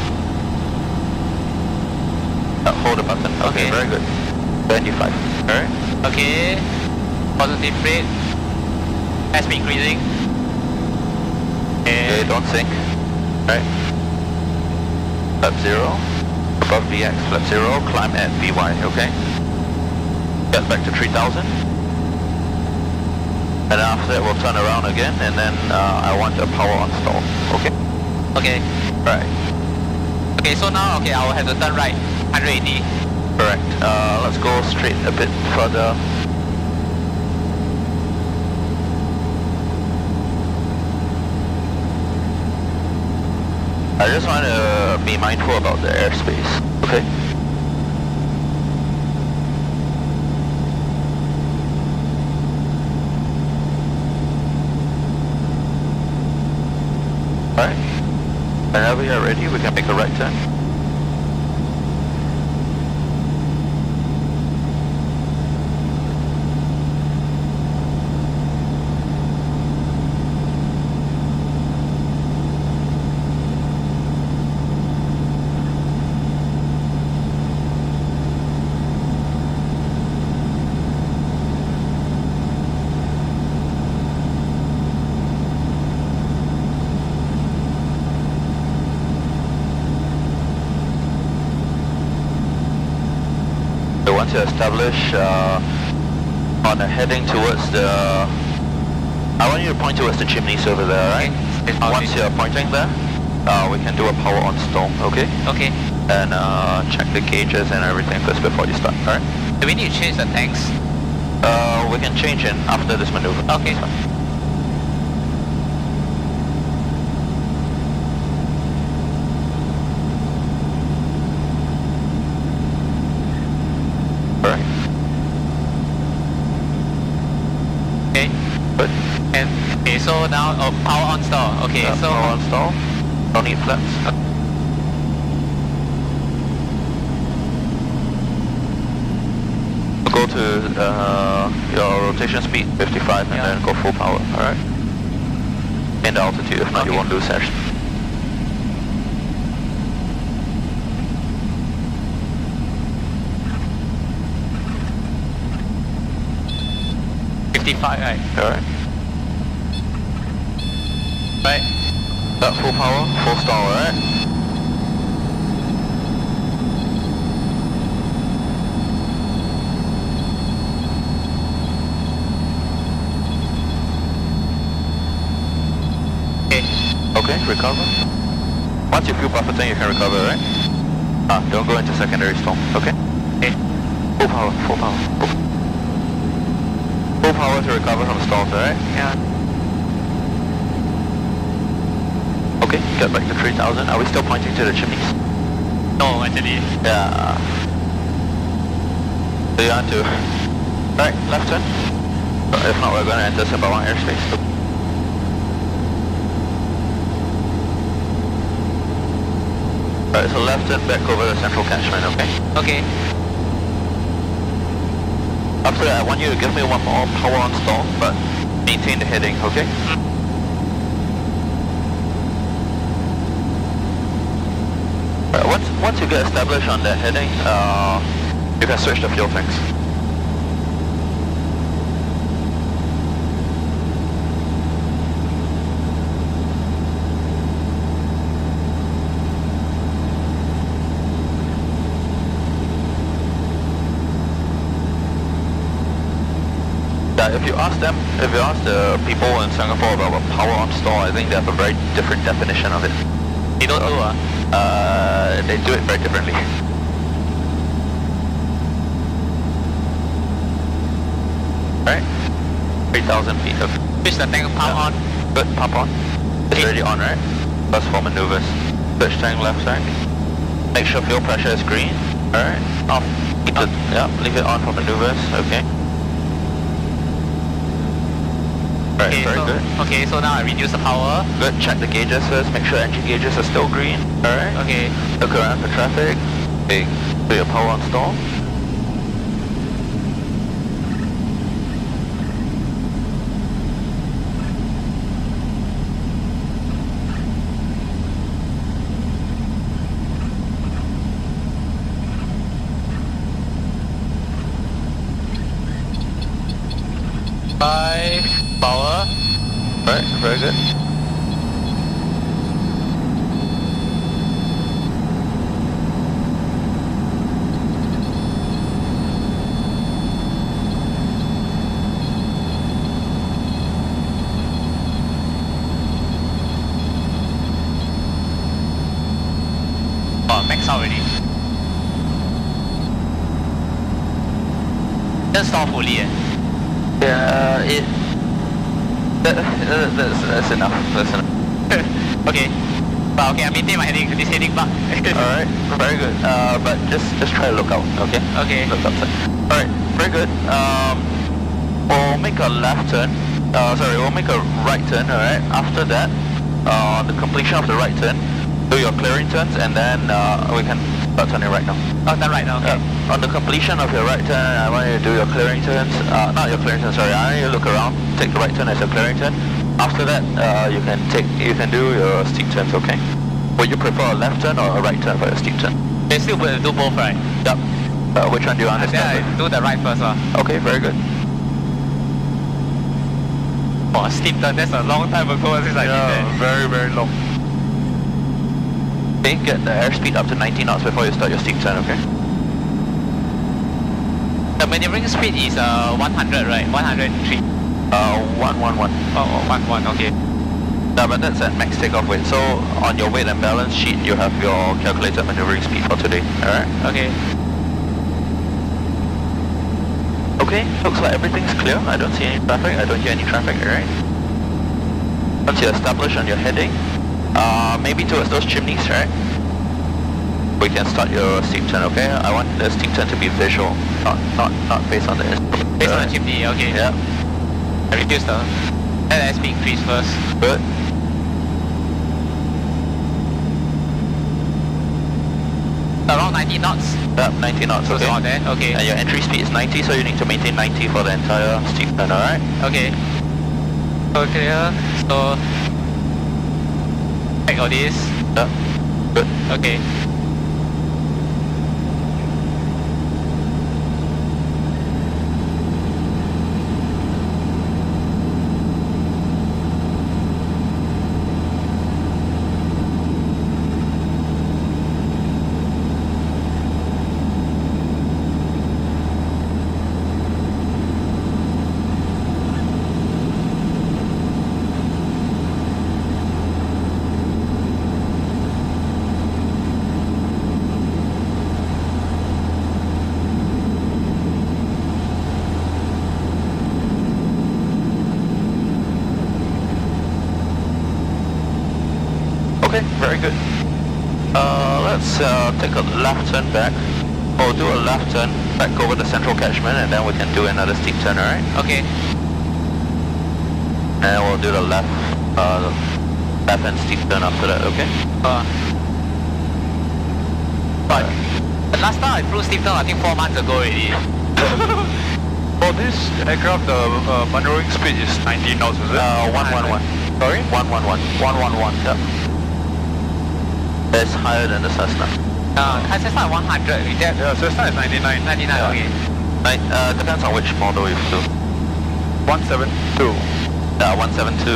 Hold the button. Okay, very good. 25. Alright. Okay. Positive rate. Airspeed increasing. Okay, don't sink. Right. Flap 0. Above VX, flap 0. Climb at VY, okay? Get back to 3000. And after that we'll turn around again and then I want a power on stall. Okay? Okay. Right. Okay, so now, okay, I will have to turn right. 180. Correct. Let's go straight a bit further. I just want to be mindful about the airspace, okay? Alright. Whenever you're ready, we can make a right turn. So once you establish on a heading towards the... I want you to point towards the chimneys over there, right? Okay. Once you're pointing there, we can do a power on stall, okay? Okay. And check the gauges and everything first before you start, alright? Do we need to change the tanks? We can change it after this maneuver. Okay. Alright. Okay. Good. And okay, so now power on stall. Okay, so power on stall. Don't need flaps. Go to your rotation speed 55 and then go full power, alright? In the altitude, if not you won't lose airspeed. right? Alright. Right. Full power, full stall, alright? Okay, recover. Once you feel buffeting, you can recover, right? Don't go into secondary stall, okay? Okay. Full power, full power. Full power to recover from stalls, alright? Yeah. Okay, get back to 3000. Are we still pointing to the chimneys? No, actually. Yeah. So you want to... Right, left turn. If not, we're going to enter Sembawang airspace. Alright, so left turn back over the central catchment, okay? Okay. After that, I want you to give me one more power on stall, but maintain the heading, okay? Alright, once you get established on that heading, you can switch the fuel tanks. If you ask the people in Singapore about power on stall, I think they have a very different definition of it. They don't do they do it very differently. Right? 3,000 feet of... Switch the tank power on. Good, pop on. It's already on, right? First for maneuvers. Switch tank left side. Make sure fuel pressure is green. Alright, off. Leave it on for maneuvers, okay. Right, Okay, very good. Okay, so now I reduce the power. Good, check the gauges first, make sure engine gauges are still green. Alright. Okay. Look around for traffic. Okay, do your power on stall. Power. Right, very good. Oh, max out already. Just stall fully. Yeah, that's enough. That's enough. Okay. But okay, I maintain my heading. This heading back. Alright, very good. But just try to look out, okay? Okay. Look outside. Alright, very good. We'll make a left turn. We'll make a right turn, alright? After that, on the completion of the right turn, do your clearing turns and then we can start turning right now. Oh, done right now, okay. On the completion of your right turn, I want you to do your clearing turns. Not your clearing turn, sorry. I want you to look around, take the right turn as your clearing turn. After that, you can do your steep turns, okay? Would you prefer a left turn or a right turn for your steep turn? They still do both, right? Yep. Which one do you understand? Then I do the right first, Okay, very good. Oh, steep turn, that's a long time ago since I did that. Very, very long. Okay, get the airspeed up to 90 knots before you start your steep turn, okay? The maneuvering speed is 100, right? 103. 111. Oh, 11, okay. No, but that's at max takeoff weight. So on your weight and balance sheet, you have your calculated maneuvering speed for today. Alright? Okay. Okay, looks like everything's clear. I don't see any traffic. I don't hear any traffic, alright? Once you establish on your heading, maybe towards those chimneys, right? We can start your steep turn, okay? I want the steep turn to be visual, not based on the instrument. Based on the chimney, okay. Yeah. I reduce the... Let SP increase first. Good. Around 90 knots. Yep, 90 knots, So okay. it's on there, okay. And your entry speed is 90, so you need to maintain 90 for the entire steep turn, alright? Okay. So clear. So... Check all this. Yep. Good. Okay. Okay, very good. Let's take a left turn back. Or do a left turn back over the central catchment, and then we can do another steep turn, alright? Okay. And we'll do the left hand steep turn after that, okay? But the last time I flew steep turn, I think 4 months ago already. For this aircraft, the maneuvering speed is 90 knots, is it? 111. Sorry? 111. 111, yeah. That's higher than the Cessna. Cessna 100, is that? Yeah, Cessna is 99. 99, okay. Depends on which model you flew. 172. 172,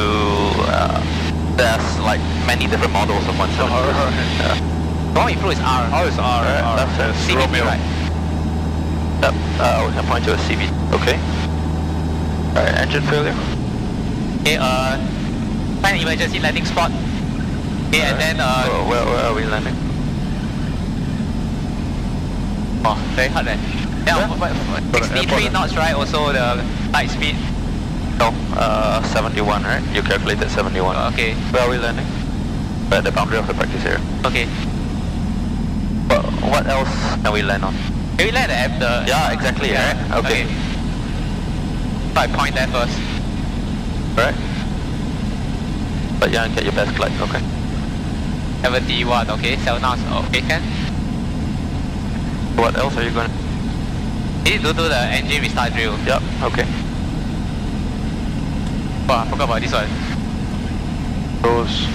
there's like many different models of 172. Yeah. The one we flew is R. Oh, it's R. That's it. CVT, Romeo. right? Yep, we can point to a CB. Okay. Alright, engine failure. Okay, find emergency landing spot. Okay, and then Where are we landing? oh, very hard there. Yeah, Yeah. 63 knots, right? Also the light speed. No, 71, right? You calculated 71. Okay. Where are we landing? We're at the boundary of the practice area. Okay. But what else can we land on? Can we land at the... Yeah, exactly, right? Okay. So I point there first. Right? But yeah, get your best glide, okay? 71, okay. 7 knots, okay, can. What else are you going to... You need to do the engine restart drill. Yep, okay. Oh, I forgot about this one. Those...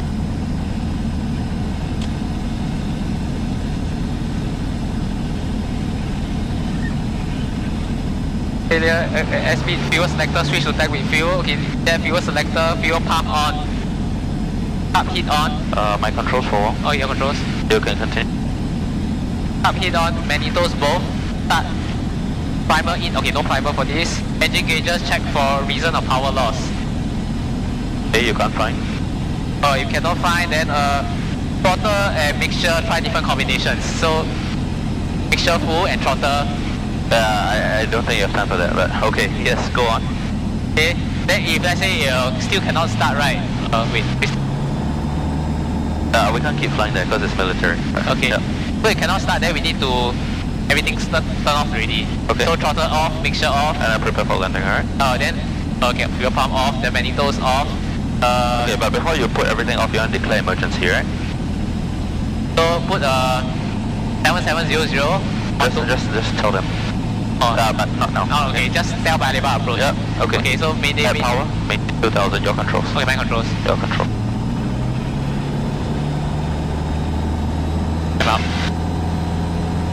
Failure, airspeed, fuel selector, switch to tank with fuel. Okay, then fuel selector, fuel pump on. Pump heat on. my controls for one. Oh, your controls. You can continue. Pump heat on, magnetos both. Start. Primer in, okay, no primer for this. Engine gauges check for reason of power loss. Okay, you can't find. Oh, you cannot find, then throttle and mixture, try different combinations. So, mixture full and throttle. I don't think you have time for that, but okay, yes, go on. Okay, then if let's say still cannot start, right? Wait. We can't keep flying there because it's military. Okay. Yeah. So it cannot start, then we need to... Everything's turn off already. Okay. So throttle off, mixture off. And I prepare for landing, alright? Then, okay, fuel pump off, the magnetos off. Okay, but before you put everything off, you want to declare emergency, right? So put 7700. Just tell them. Oh, But not now. oh, okay, just tell by Lebar approach. Yep, okay. Okay, so mayday... Air power, main 2000, your controls. Okay, my controls. Your control. I'm out.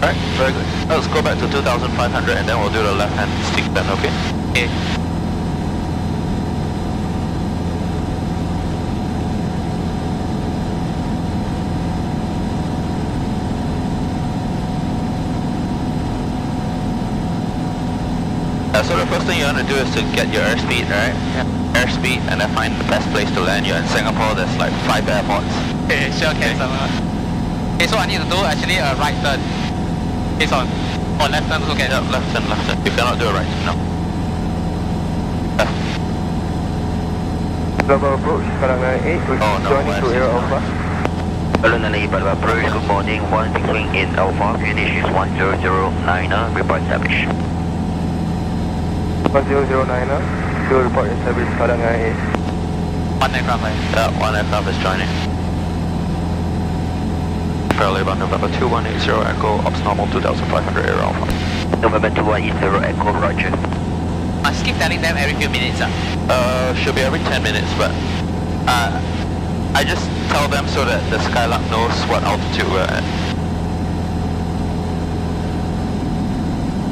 Alright, very good. Let's go back to 2500 and then we'll do the left hand stick then, okay? Okay. So the first thing you want to do is to get your airspeed, right? Yeah. Airspeed, and then find the best place to land. You're in Singapore, there's like 5 airports. Okay, sure, can okay, so I need to do actually a right turn. It's on. Or left turn also can. Yeah, left turn, left turn. You cannot do a right turn, no. Left. Lebar approach, Padang 8, joining to Air Alpha. Balloon Lebar approach, good morning, 16 wing in Alpha, finish is 1009, report established. 1009, still report established, Padang 8. One aircraft, right? Yeah, one aircraft is joining. Lebar, November 2180 Echo, ops normal 2500 Air Alpha. November 2180 Echo, roger. Must keep telling them every few minutes. Should be every 10 minutes, but I just tell them so that the Skylark knows what altitude we're at.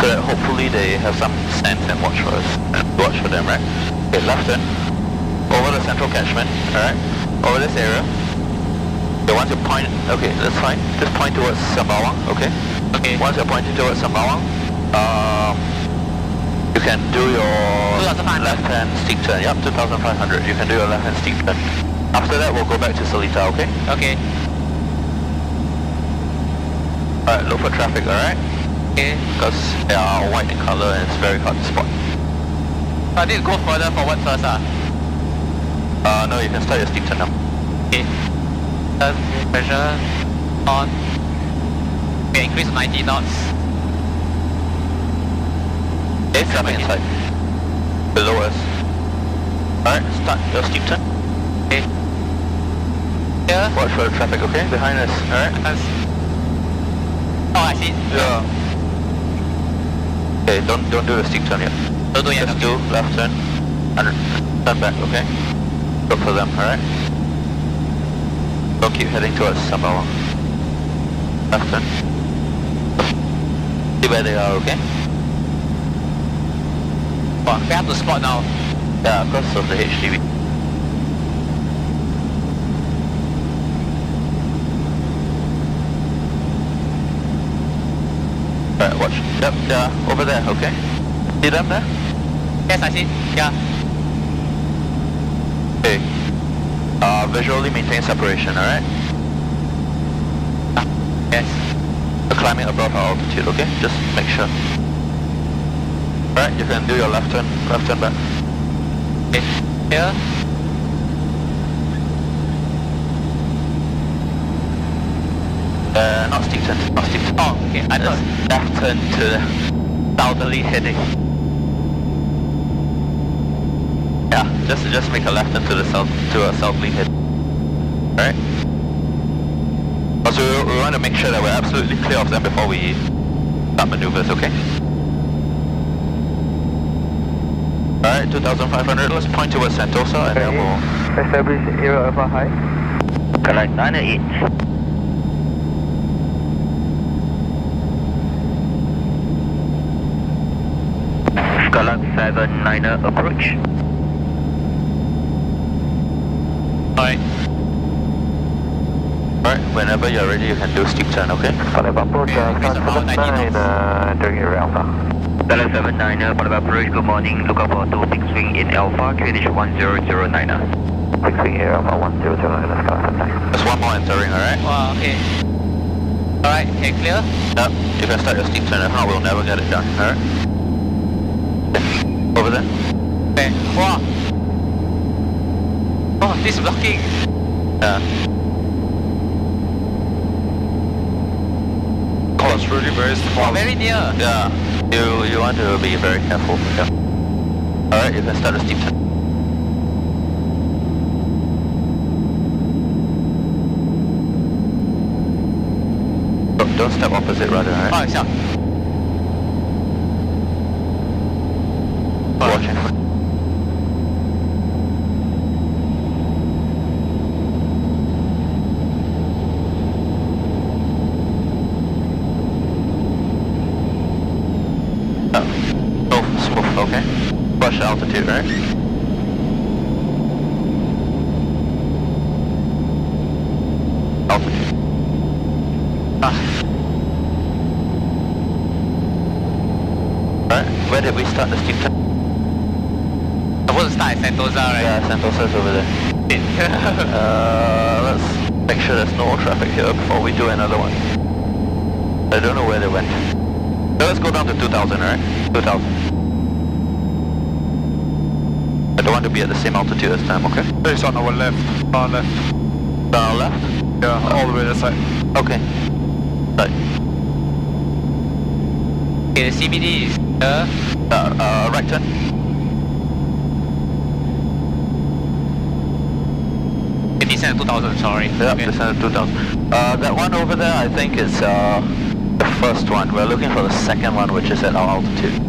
So that hopefully they have some sense and watch for us, watch for them, right? Okay, left turn, over the central catchment, alright, over this area. Okay, once you point, okay, that's fine, just point towards Sembawang, okay? Okay. Once you're pointing towards Sembawang, you can do your left hand steep turn, yep, 2500, you can do your left hand steep turn. After that, we'll go back to Seletar, okay? Okay. Alright, look for traffic, alright? Okay. Because they are white in color and it's very hard to spot. So I need to go further forward first, No, you can start your steep turn now. Okay. Turn, pressure, on. Okay, increase to 90 knots. Okay, start inside. Below us. Alright, start your steep turn. Okay. Here. Watch for the traffic, okay? Behind us, alright? Oh, I see. Yeah. Okay, don't do the steep turn yet. Don't do yet. Just do left turn and turn back, okay? Look for them, alright? Don't keep heading towards Sembawang. Left turn. See where they are, okay? Oh, we have to spot now. Yeah, because of the HDV. Alright, watch. Yep, yeah, over there, okay? See them there? Yes, I see. Yeah. Okay. Visually maintain separation, alright? Yes. We're climbing above our altitude, okay? Just make sure. Alright, you can do your left turn back. Okay. Here. Not steep turn, not steep turn. Oh, okay. I thought. Left turn to the southerly heading. Yeah, just make a left turn to the south, to a southerly head. Alright? Also, we want to make sure that we're absolutely clear of them before we start maneuvers, okay? Alright, 2500, let's point towards Sentosa and then we'll... Establish Air Alpha high. Correct, 98. Skylark 79er approach. Alright. Alright, whenever you're ready you can do steep turn, okay? Padang approach, around 90 knots. entering Air Alpha. Skylark 79er, Padang approach, good morning, look out for 26 wing in Alpha, finish 1009er. 6 wing Air Alpha 1009, Skylark 79. There's one more entering, alright? Wow, okay. Alright, okay, clear? Yep, you can start your steep turn, if not we'll never get it done, alright? Over there? Okay. Wow. Oh, this is blocking. Yeah. Oh, it's really very small. Oh, very near. Yeah, you want to be very careful. Yeah. Alright, you can start a steep turn. Don't step opposite rudder, alright? Oh, yeah. Watching. Smooth, okay? Watch the altitude, right? Altitude. Alright, where did we start the steam test? Supposed to start at Sentosa, right? Yeah, Sentosa's over there. Let's make sure there's no traffic here before we do another one. I don't know where they went. So let's go down to 2000, alright? 2000. I don't want to be at the same altitude this time, okay? It's on our left. Far left. Our left? Yeah, all the way to the side. Okay. Right. Okay, the CBD is here. Right turn. Descent at 2000, sorry. Yeah, Okay. descent at 2000. That one over there, I think is the first one. We're looking for the second one, which is at our altitude.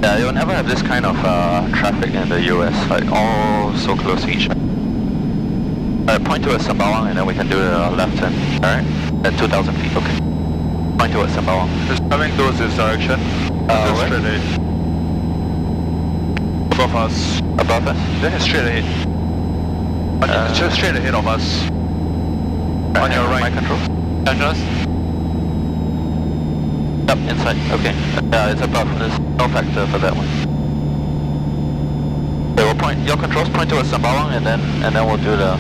Yeah, you'll never have this kind of traffic in the US, like all so close to each other. Point towards Sembawang and then we can do the left turn, alright? At 2,000 feet, okay. Point towards Sembawang. It's coming towards this direction. Where? Straight ahead. Above us. Above us? Then it's straight ahead. It's just straight ahead of us. On your right. My control. Controls? Yep, inside, okay. Yeah, it's above, there's no factor for that one. Okay, we'll point, your controls point towards Sembawang and then we'll do the...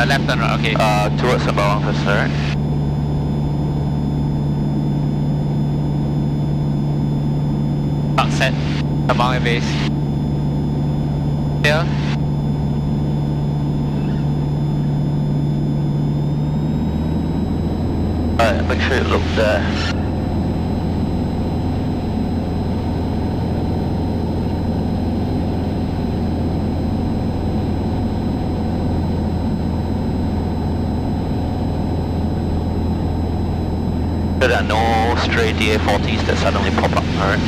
Left turn, right, okay. Towards Sembawang first, alright? Park set. Abang base. Here. Alright, make sure you look there. There are no stray DA-40s that suddenly pop up, alright?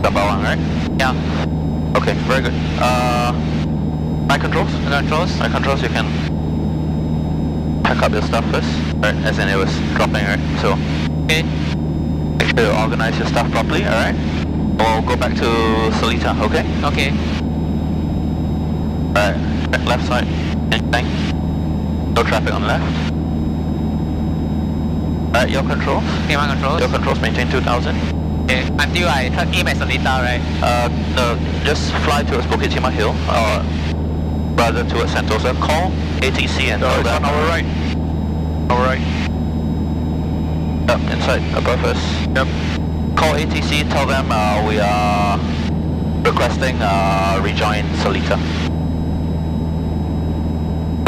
Sembawang, right? Yeah. Okay, very good. My controls? My controls, you can pack up your stuff first. Alright, as in it was dropping, right? So, Okay. make sure you organize your stuff properly, alright? We'll go back to Seletar, okay? Okay. Alright, left side, anything? No traffic on left. Alright, your controls? Okay, my controls. Your controls maintain 2000. Okay. Until I aim at Seletar, right? No, just fly towards Bukit Timah Hill, or rather towards Sentosa. Call ATC and tell It's them. on our right. Our right. Yep, inside, above us. Yep. Call ATC, tell them we are requesting Rejoin Seletar.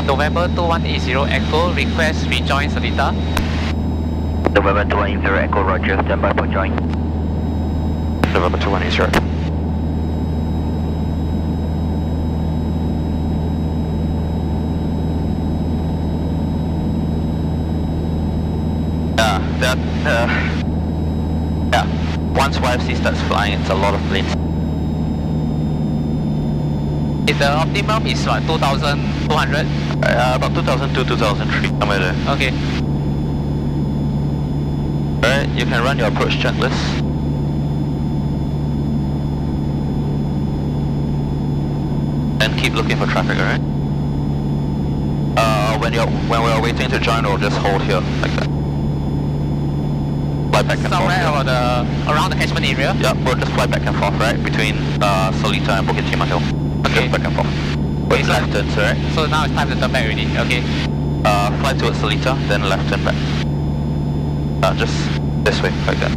November 2180 Echo, request rejoin Seletar. November 2180 Echo, roger, stand by for join. November 2180. Yeah, once YFC starts flying, it's a lot of planes. If the optimum is what, 2200? About 2002, 2003, somewhere there. Okay. Alright, you can run your approach checklist. And keep looking for traffic, alright? When we're waiting to join, we'll just hold here, like that. Fly back and Somewhere forth. around the catchment area? Yep, we'll just fly back and forth, right? Between Seletar and Bukit Timah Hill. Okay. Just back and forth. With left turns, right? So now it's time to turn back already, okay. Fly towards Seletar, then left turn back. Just this way, like that.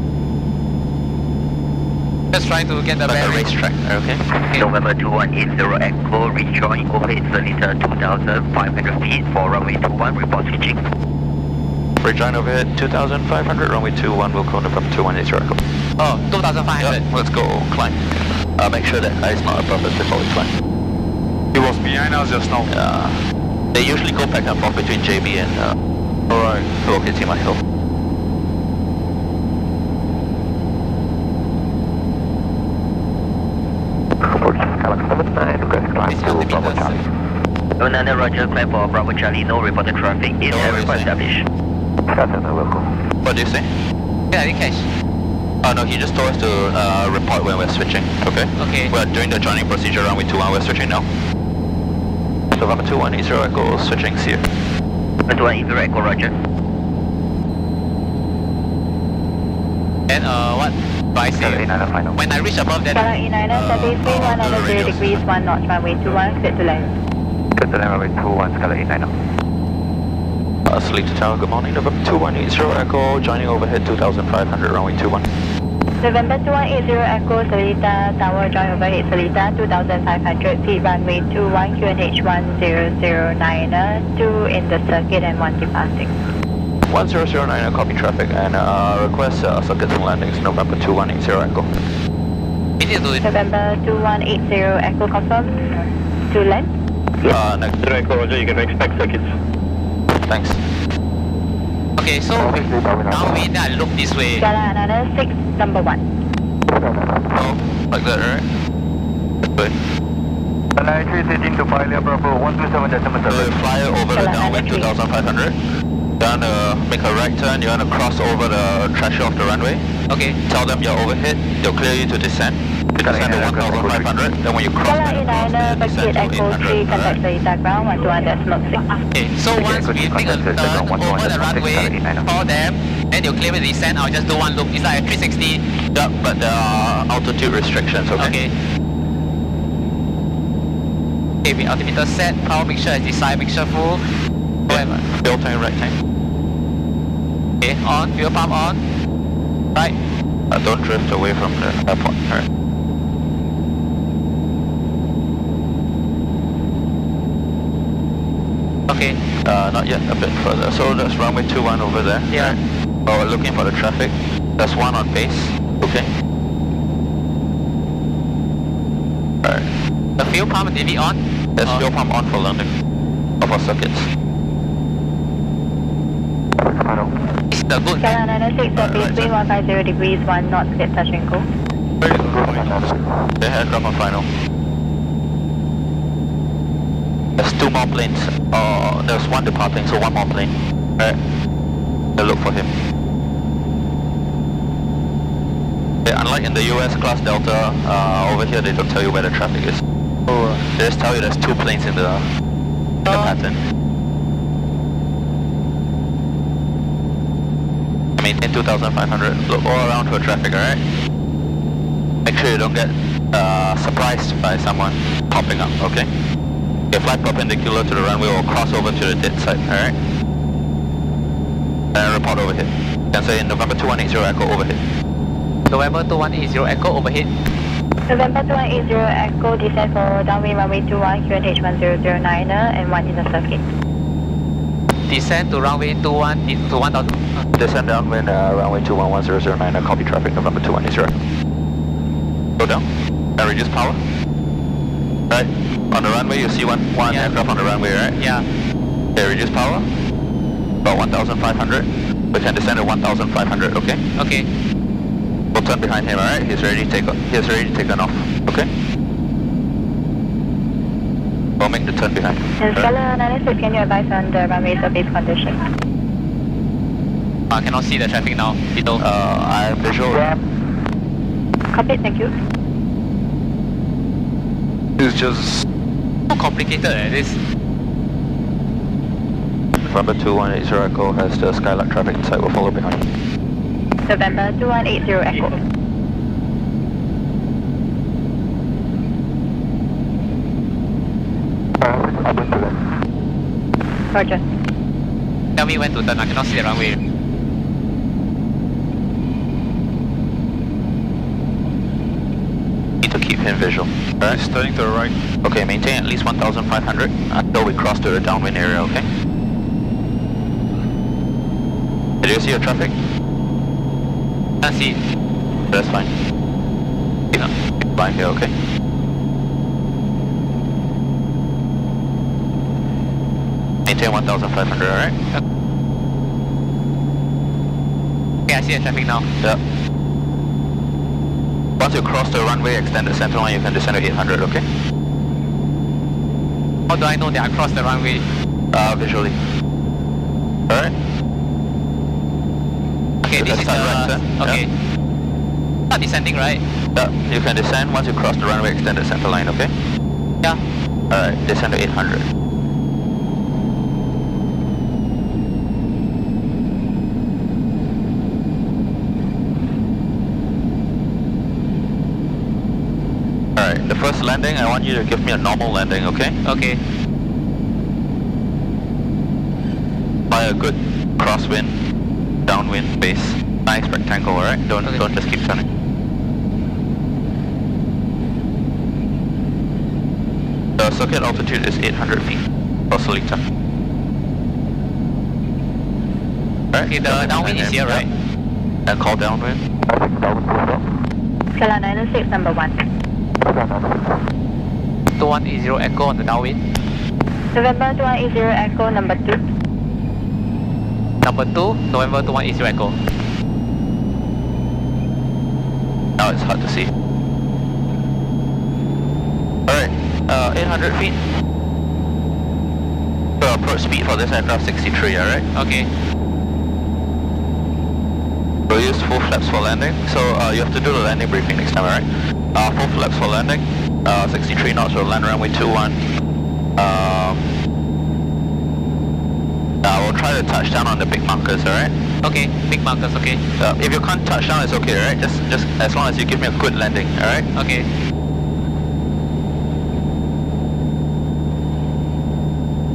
Just trying to get the Like a bearings. racetrack, okay? November 2180 Echo, rejoin, overhead Seletar 2,500 feet for runway 21, report switching. Rejoin overhead 2,500, runway 21, will call November 2180 Echo. Oh, 2500. Yep, let's go climb. Make sure that is not above us before we climb. He was behind us just now. They usually go back and forth between JB and Alright. Bukit Timah Hill. and request climb to Bravo Charlie. Another Roger, climb for Bravo Charlie, no reported traffic in airport established. What do you say? Yeah, I didn't catch. Oh no, he just told us to report when we're switching, okay? Okay. We're doing the joining procedure runway 21, we're switching now. November 2180 Echo, switching, see you. 2180 Echo, Roger. Then what do I say? When I reach above that... Seletar E9, Survey 3100 degrees, 1 knot, runway 21, clear to land. Clear to land, runway 21, Seletar E9. Seletar Tower, good morning, November 2180 Echo, joining overhead 2500, runway 21. November 2180 Echo, Seletar Tower, join overhead Seletar 2500 feet, runway 21, QNH 1009, 2 in the circuit and 1 departing. 1009, copy traffic and request circuits and landings, November 2180 Echo. November 2180 Echo, confirm to land? Next. Echo, Roger, you can expect circuits. Thanks. Okay, so now we then I look this way. Another 6, number 1. Oh, like that, right? This way. Seletar 313 to Paya, Bravo 127.7. Fly over the downwind 2500. Then make a right turn, you want to cross over the threshold of the runway. Okay. Tell them you're overhead, they'll clear you to descend. You descend to 1500, then when you cross Seletar E9, Bucket Echo 3, contact Seletar ground, 121.6. Okay, so once we take a turn over the runway, call them, then they'll clear the descent, I'll just do one loop. It's like a 360. Yeah, but there are altitude restrictions, okay? Okay. Okay, we altimeter set, power mixture is decided, mixture full. Whatever. Fuel tank, right tank. Okay, on, fuel pump on. Right. Don't drift away from the airport, alright. Okay. Not yet, a bit further. So there's runway 21 over there. Yeah. Right? Oh, we're looking for the traffic. There's one on base. Okay. Alright. The fuel pump is DV on? There's fuel pump on for landing. Of our circuits. It's the good. Seletar 6, Survey 150 degrees, 1 knot, clear touch and go. They had drop on final. There's 2 more planes. There's 1 departing, so 1 more plane. Alright. They'll look for him. Okay, unlike in the US class Delta, over here they don't tell you where the traffic is. They just tell you there's 2 planes in the pattern. Maintain 2500. Look all around for traffic, alright? Make sure you don't get surprised by someone popping up, okay? Okay, fly perpendicular to the runway or cross over to the dead side, alright? And report overhead. You can say November 2180 Echo overhead. November 2180 Echo overhead. November 2180 Echo, descend for downwind runway 21, QNH 1009, and 1 in the circuit. Descend to runway 21 to 1000. Descend downwind runway 21 1009, copy traffic November 2180. Go down and reduce power. Right, on the runway you see one aircraft on the runway, right? Yeah. Okay, reduce power. About 1500. We can descend at 1500, okay? Okay. We'll turn behind him, alright? He's ready to take off, okay? We'll make the turn behind. And Seletar 96, can you advise on the runway surface condition? I cannot see the traffic now. Below. I have visual. Copy, thank you. It's just so complicated, this. November 2180 Echo has the Skylark traffic inside, we'll follow behind. November 2180 Echo. Roger. Tell me when to turn, I cannot see the runway. Need to keep him visual. Alright, it's turning to the right. Okay, maintain at least 1500 until we cross to the downwind area, okay? Did you see your traffic? Can't see. That's fine. Fine here, okay? Maintain 1500, alright? Okay, I see the traffic now. Yeah. Once you cross the runway, extend the center line, you can descend to 800, okay? How do I know that I crossed the runway? Visually. Alright. Okay, this is the... Okay. Not descending, right? Yeah, you can descend once you cross the runway extended center line, okay? Yeah. Alright, descend to 800. Alright, the first landing, I want you to give me a normal landing, okay? Okay. Fly a good crosswind, downwind base. Nice rectangle, alright? Don't just keep turning. The circuit altitude is 800 feet for Seletar. Alright, Okay, the downwind is here, right? And call downwind. Seletar 906, number 1. 2180 Echo on the downwind. November 2180 Echo, number 2. Number 2, November 2180 Echo. Now it's hard to see. Alright, 800 feet. So approach speed for this aircraft 63, alright? Okay. We'll use full flaps for landing, so you have to do the landing briefing next time, alright? Full flaps for landing, 63 knots, we'll land runway 21. We'll try to touch down on the big markers, alright? Okay, big markers, okay. If you can't touch down, it's okay, alright? Just as long as you give me a good landing, alright? Okay.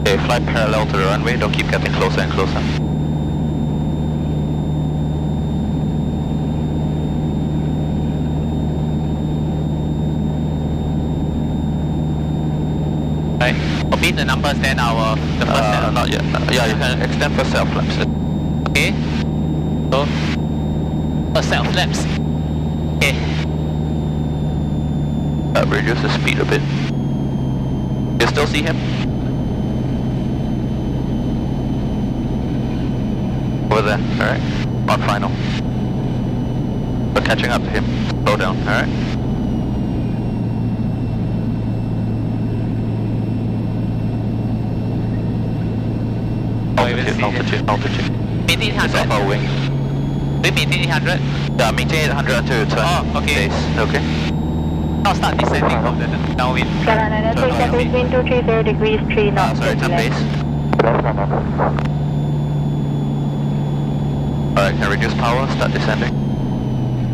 Okay, fly parallel to the runway, don't keep getting closer and closer. Right. I'll beat the numbers, then the first set. Not yet. Yeah, you can extend first set of flaps. Okay. So, first set of flaps. Okay. Reduce the speed a bit. You still see him? Over there, alright? On final. We're catching up to him. Slow down, alright? Altitude. Maintain It's 800. off our wing. We maintain 800. Yeah, maintain 800 until you turn. Oh, okay. Base, okay? Now start descending from the downwind. Seletar 906, between 230 degrees, 3 knots. Sorry, turn base. Alright, can reduce power, start descending.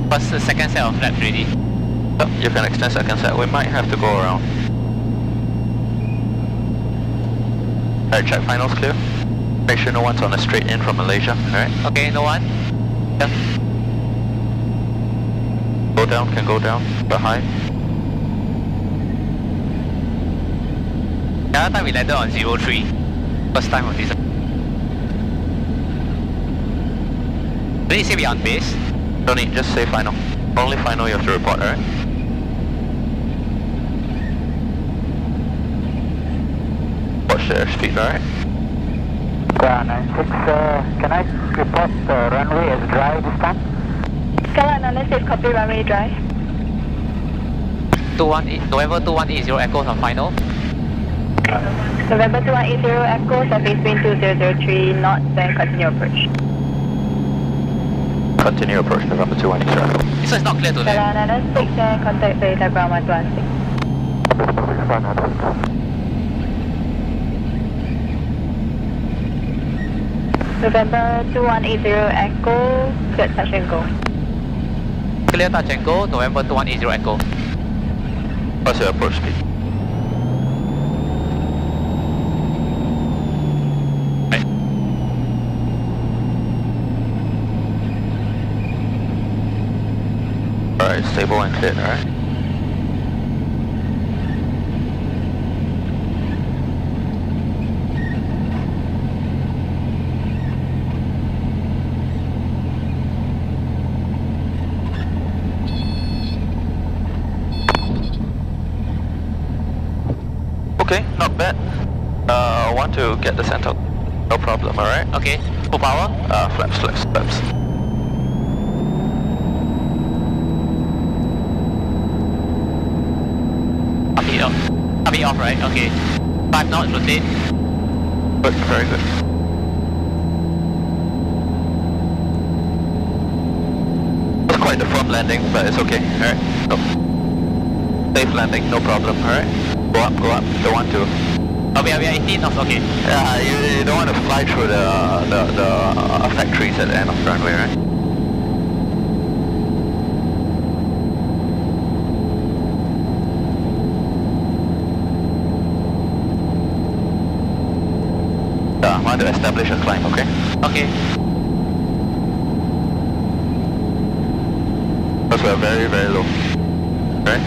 What's the second set of flaps ready? Yep, you can extend second set. We might have to go around. Alright, check finals clear. Make sure no one's on a straight in from Malaysia, alright? Okay, no one? Yeah. Go down, can go down, but high. The other time we landed on 03. First time on this. Did you say we're on base? Don't need, just say final. Only final you have to report, alright? Watch the airspeed, alright? 96, can I report the runway as dry this time? Seletar 906, copy runway dry. November 2180 Echoes on final. November 2180 Echo, surface wind 2003 knots, then continue approach. Continue approach November 2180. This one is not clear to land. Seletar 906, and contact Seletar ground 116. November 2180 Echo, clear touch and go. Clear touch and go, November 2180 Echo. What's your approach speed? Right. Alright, stable and clear, alright? Okay, not bad. I want to get the center. No problem, alright? Okay, full power. Flaps. Up it off, right? Okay. 5 knots, rotate. Good, very good. It's quite a firm landing, but it's okay. Alright, go. Safe landing, no problem, alright? Go up, don't want to. Oh, we are 18 knots, okay. Yeah, you don't want to fly through the factories at the end of the runway, right? I want to establish a climb, okay? Okay. Because we're very, very low. Right?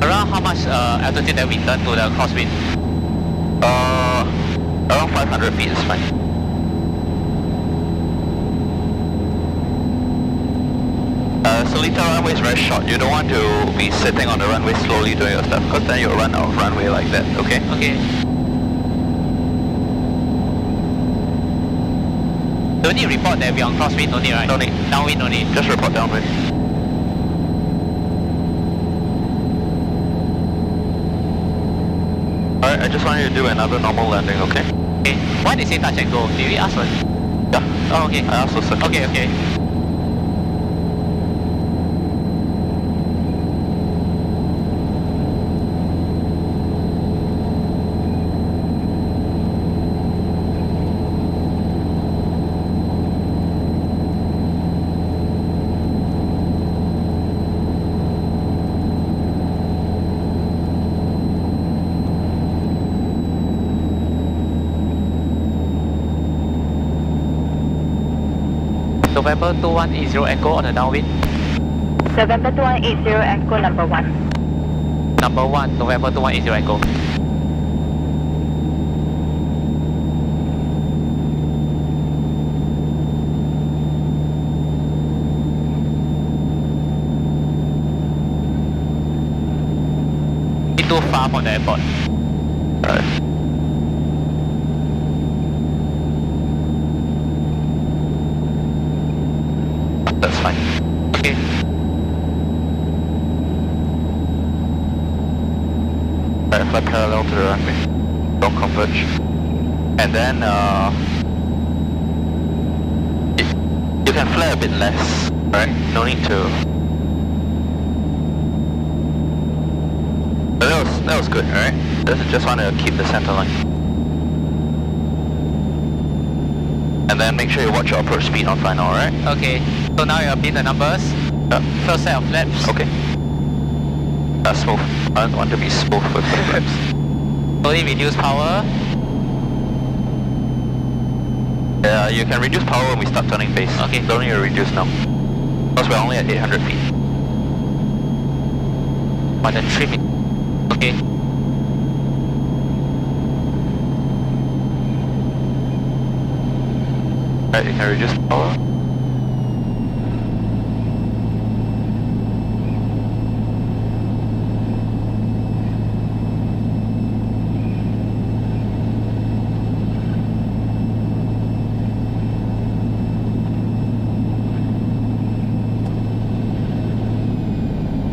Around how much altitude that we turn to the crosswind? Around 500 feet is fine. Seletar runway is very short. You don't want to be sitting on the runway slowly doing your stuff, because then you'll run out of runway like that, okay? Okay. Don't need report that we're on crosswind, no need, right? No need. Downwind, no need. Just report downwind. Alright, I just want you to do another normal landing, okay? Okay. Why they say touch and go? Did we ask for it? Yeah. Oh, okay. I also said. Okay, okay. November 2180 Echo on the downwind. November 2180 Echo number 1. Number 1, November 2180 Echo. Too far from the airport. Alright. That's fine. Okay. Alright, fly parallel to the runway. Don't converge. And then, you can flare a bit less, right? No need to. But that was good, alright? Just want to keep the center line. And then make sure you watch your approach speed on final, alright? Okay. So now you have been the numbers. First set of flaps. Okay. That's smooth. I want to be smooth with the flaps. Slowly reduce power. Yeah, you can reduce power when we start turning base. Okay. Don't need to reduce now. Because we're only at 800 feet. But the trim. Okay. Right, you can reduce power.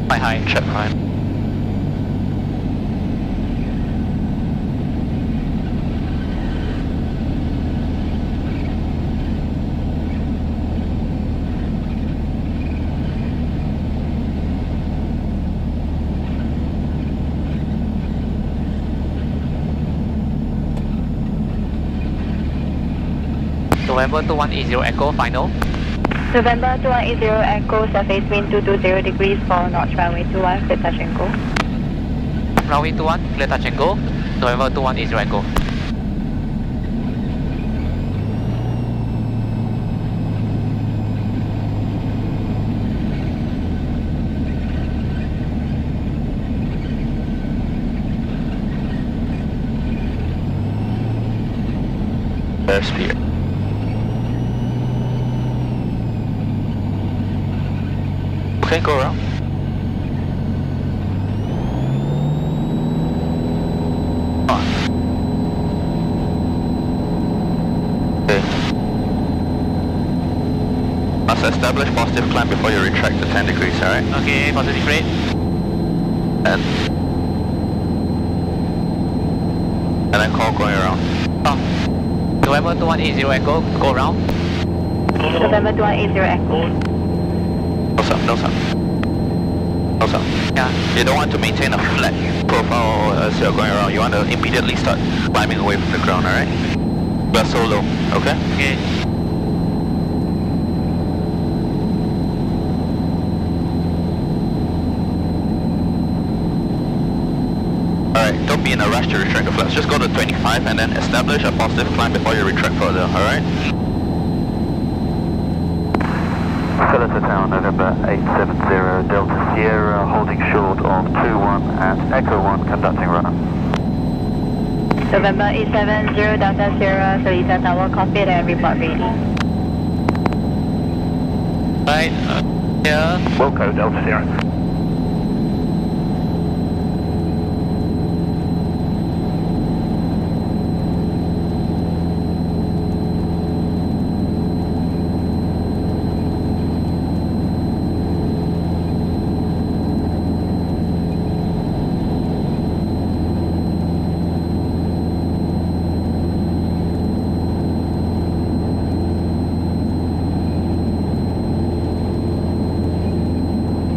Quite high. Check prime. November 2180 Echo, final. November 2180 Echo, surface wind 220 degrees, 4 knots, runway 21, clear touch and go. Runway 21, clear touch and go. November 2180 Echo. Airspeed. Okay, go around. Okay. Last So establish positive climb before you retract to 10 degrees, alright? Okay, positive rate. And then call going around. November 2180 Echo, go around. November 2180 Echo. Nose up, nose up. Nose up. Yeah. You don't want to maintain a flat profile as you're going around. You want to immediately start climbing away from the ground, alright? We're so low, okay? Okay. Alright, don't be in a rush to retract the flaps. Just go to 25 and then establish a positive climb before you retract further, alright? Seletar Tower, November 870, Delta Sierra, holding short of 21 at Echo 1, conducting runner. November 870 Delta Sierra, Seletar Tower, copied and report ready. Right, here. Wilco, Delta Sierra.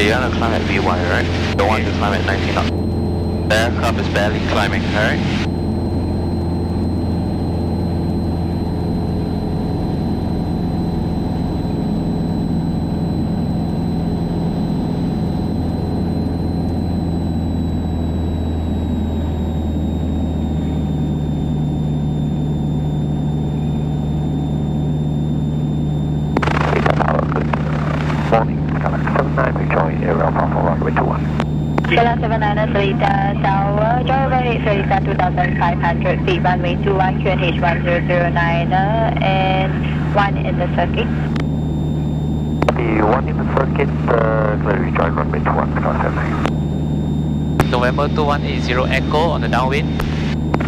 You want to climb at V1, right? You don't want to climb at 19 knots. The aircraft is barely climbing, alright? Seletar 79 Seletar Tower, join overhead Seletar 2500 feet, runway 21, QNH 1009, and 1 in the circuit. The 1 in the circuit, clear rejoin runway 21, crosswind. November 2180 Echo on the downwind.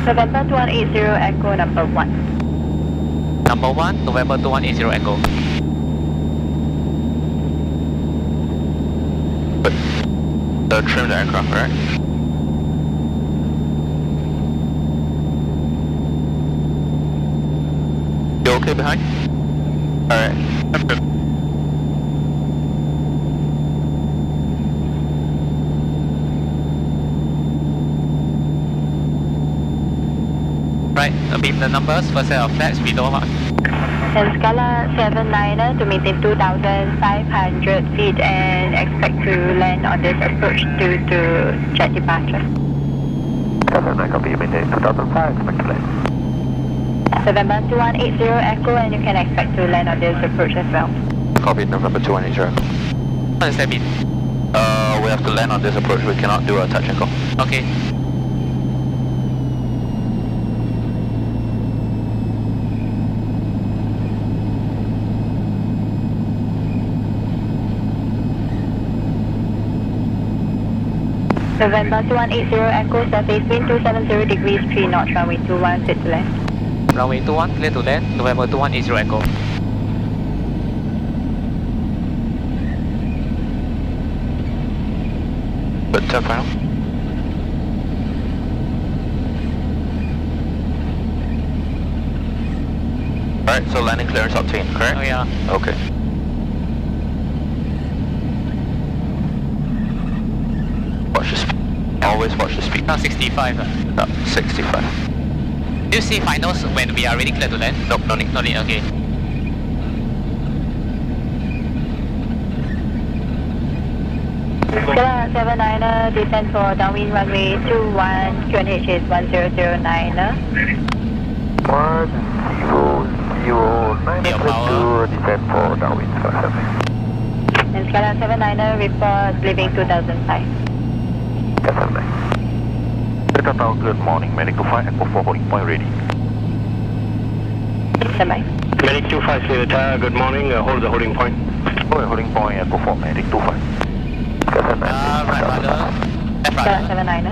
November 2180 Echo number 1. Number 1, November 2180 Echo. Trim the aircraft, right? You okay behind? Alright. I'm good. Right, beam the numbers, first set of flaps below mark. And Scala 79 to maintain 2,500 feet and expect to land on this approach due to jet departure. November, copy, maintain 2005, expect to land. November 2180 Echo, and you can expect to land on this approach as well. Copy, November 2180. What does that mean? We have to land on this approach. We cannot do a touch and go. Okay. November 2180 Echo, surface wind 270 degrees, 3 knots, runway 21, set to land. Runway 21, clear to land, November 2180 Echo. Good, turn final. Alright, so landing clearance obtained, correct? Oh yeah. Okay. Watch the speed. Always watch the speed. Now 65. 65. Do you see finals when we are ready clear to land? Nope, no need. No need, okay. Scala 79 descend for downwind runway 21, QNH is 1009. 1009, to descend for downwind, And Scala 79 report leaving 2005. Yes, sir. Seletar Tower, good morning. Medic 25, Echo 4, holding point ready. Standby. Medic 25 Seletar, good morning. Hold the holding point. Holding point, Echo 4, Medic 25. Yes, sir. Right rudder. Left Scala rudder. 79.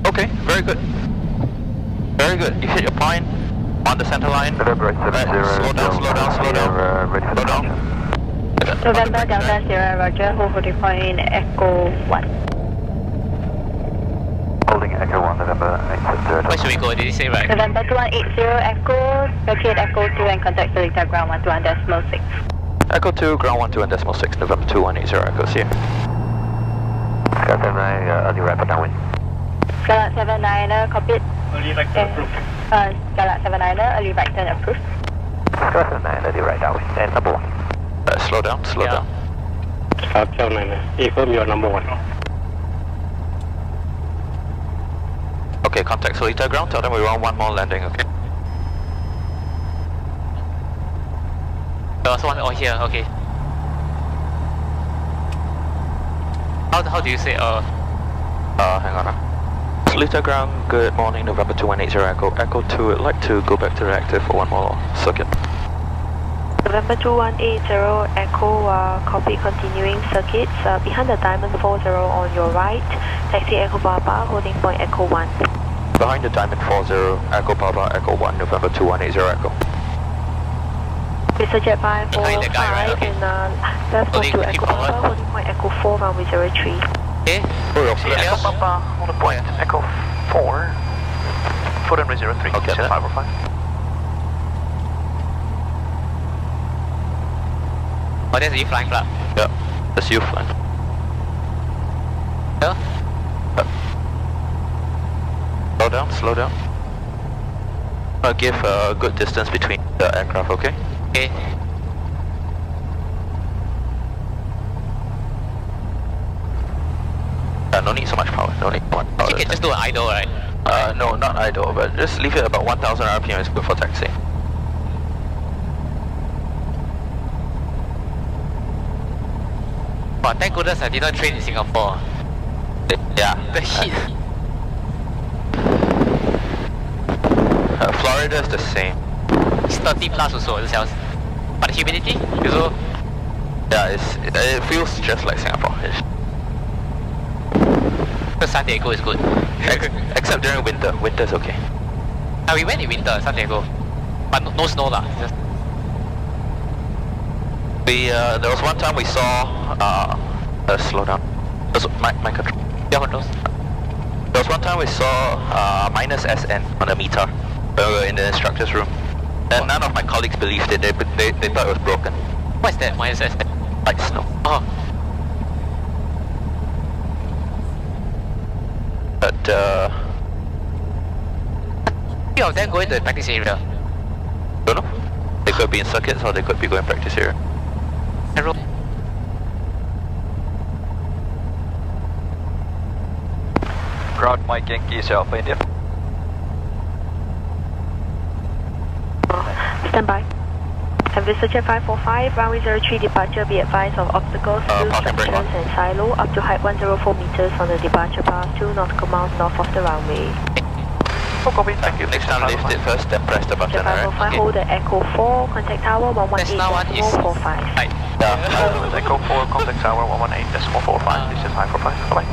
Okay, very good. Very good. You hit your point. On the center line. November 870, Slow down, slow down, slow down. ready for Slow down. November Delta Sierra, Roger, hold holding point Echo 1. Holding Echo 1, November 870. Where should we go? Did he say right? November 2180 Echo, locate Echo 2 and contact Seletar ground 12.6. Echo 2, ground 12.6, November 2180 Echo, see you. Sky 79, early right for downwind. Skylark 79er, copied. Early right turn approved. Skylark 79er, early right turn approved. Sky 79, early right downwind. And number 1. Slow down, slow down. Sky 79er, affirm your number 1. Okay, contact Seletar ground, tell them we want one more landing, okay? There was one over here, okay. How do you say, hang on. Seletar ground, good morning, November 2180 Echo. Echo 2, I'd like to go back to reactive for one more circuit. November 2180 Echo, copy continuing circuits, behind the Diamond 40 on your right, taxi Echo Papa, holding point Echo 1. Behind the Diamond 40, Echo Papa, Echo 1, November 2180 Echo. Mr. Jet 545 Behind the guy, right? Okay. and left Holding to Echo power. Papa, holding point Echo 4, runway 03. okay? Echo Papa, hold a point, Echo 4, foot runway 03, Okay. 545. Oh, there's you flying flat. Yeah, that's you flying. Yeah? Slow down, slow down. I'll give a good distance between the aircraft, okay? Okay. No need so much power, no need so much power. You can just do an idle, right? No, not idle, but just leave it about 1000 RPM is good for taxi. But thank goodness I didn't train in Singapore. Yeah. The heat. Florida is the same. It's 30 plus also, this house. But the humidity is also. Yeah, it feels just like Singapore. The San Diego is good. Except during winter. Winter's okay. We went in winter, San Diego. But no snow lah. Just... There was one time we saw, slow down. My control. Yeah, controls. There was one time we saw minus SN on the meter in the instructor's room. And none of my colleagues believed it. They thought it was broken. What is that? Minus S? Like snow. Oh. But Few of them going to the practice area. don't know. They could be in circuits or they could be going practice area. Ground Mike Yankee, Alpha India. Stand by. And Mr. Jet 545, runway 03 departure, be advised of obstacles, fuel parking brake sections and silo, up to height 104 meters on the departure path, 2 nautical miles north of the runway. Oh, copy. Thank you. Next time lift it first, then press the button, Jet 545, alright? hold the Echo 4, contact tower That's now one is 118.45. right. Yeah. Echo 4, contact tower 118.45, this is 545, bye-bye.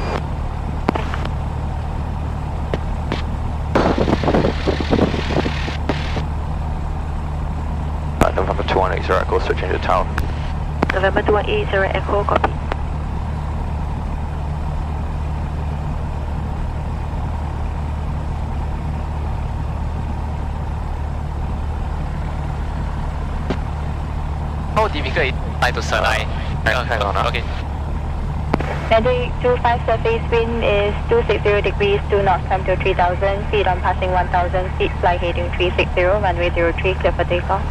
November 2180 Echo, switching to tower. November 2180 Echo, copy. How difficult is it to Senai? Hang on. Okay. Landing 25 surface wind is 260 degrees, 2 knots, time to 3000 feet on passing 1000 feet, fly heading 360, runway 03, clear for takeoff.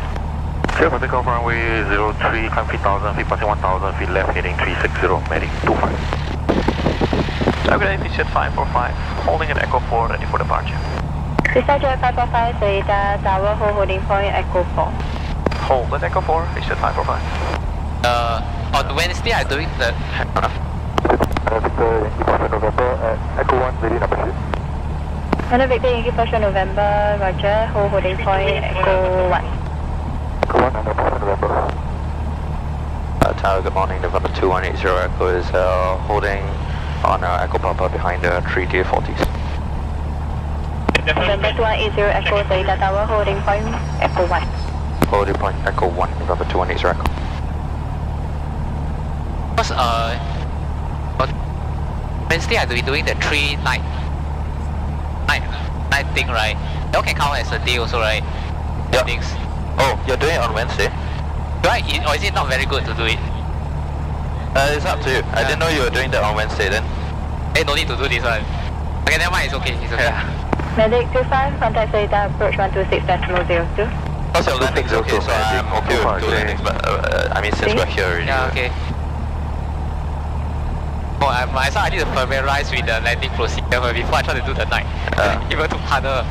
Clear for takeoff, runway 03, climb 3000 feet, passing 1000 feet left, heading 360, medic 25. Calculate Jet 545, holding an Echo 4, ready for departure. Mr. Jet 545, Seletar Tower, hold holding point, Echo 4. Hold at Echo 4, Jet 545. On Wednesday I'm doing the... Victor Yankee Passion November at Echo 1, ready number 6. Hello, Victor Yankee Passion November, Roger, hold holding point, Echo 1. Echo 1, under Passion November. Tower, good morning, November 2180 Echo is holding on Echo Papa behind the 3 DA40s. November 280 Echo Seletar Tower, holding point Echo 1. Holding point Echo 1, November 218 Echo. Because Wednesday I'll be doing the 3 night thing, right? That can count as a day also, right? Yeah. Things. Oh, you're doing it on Wednesday? Right? Or is it not very good to do it? It's up to you. I didn't know you were doing that on Wednesday then. Hey, no need to do this one. Okay, never mind, it's okay. It's okay. Yeah. Medic 25, contact Seletar approach 126.02. Because your landing's okay, so I'm okay with 2 landings, but I mean since we're here already. Yeah, okay. Oh, I thought I need to familiarize with the landing procedure before I try to do the night. Even took harder.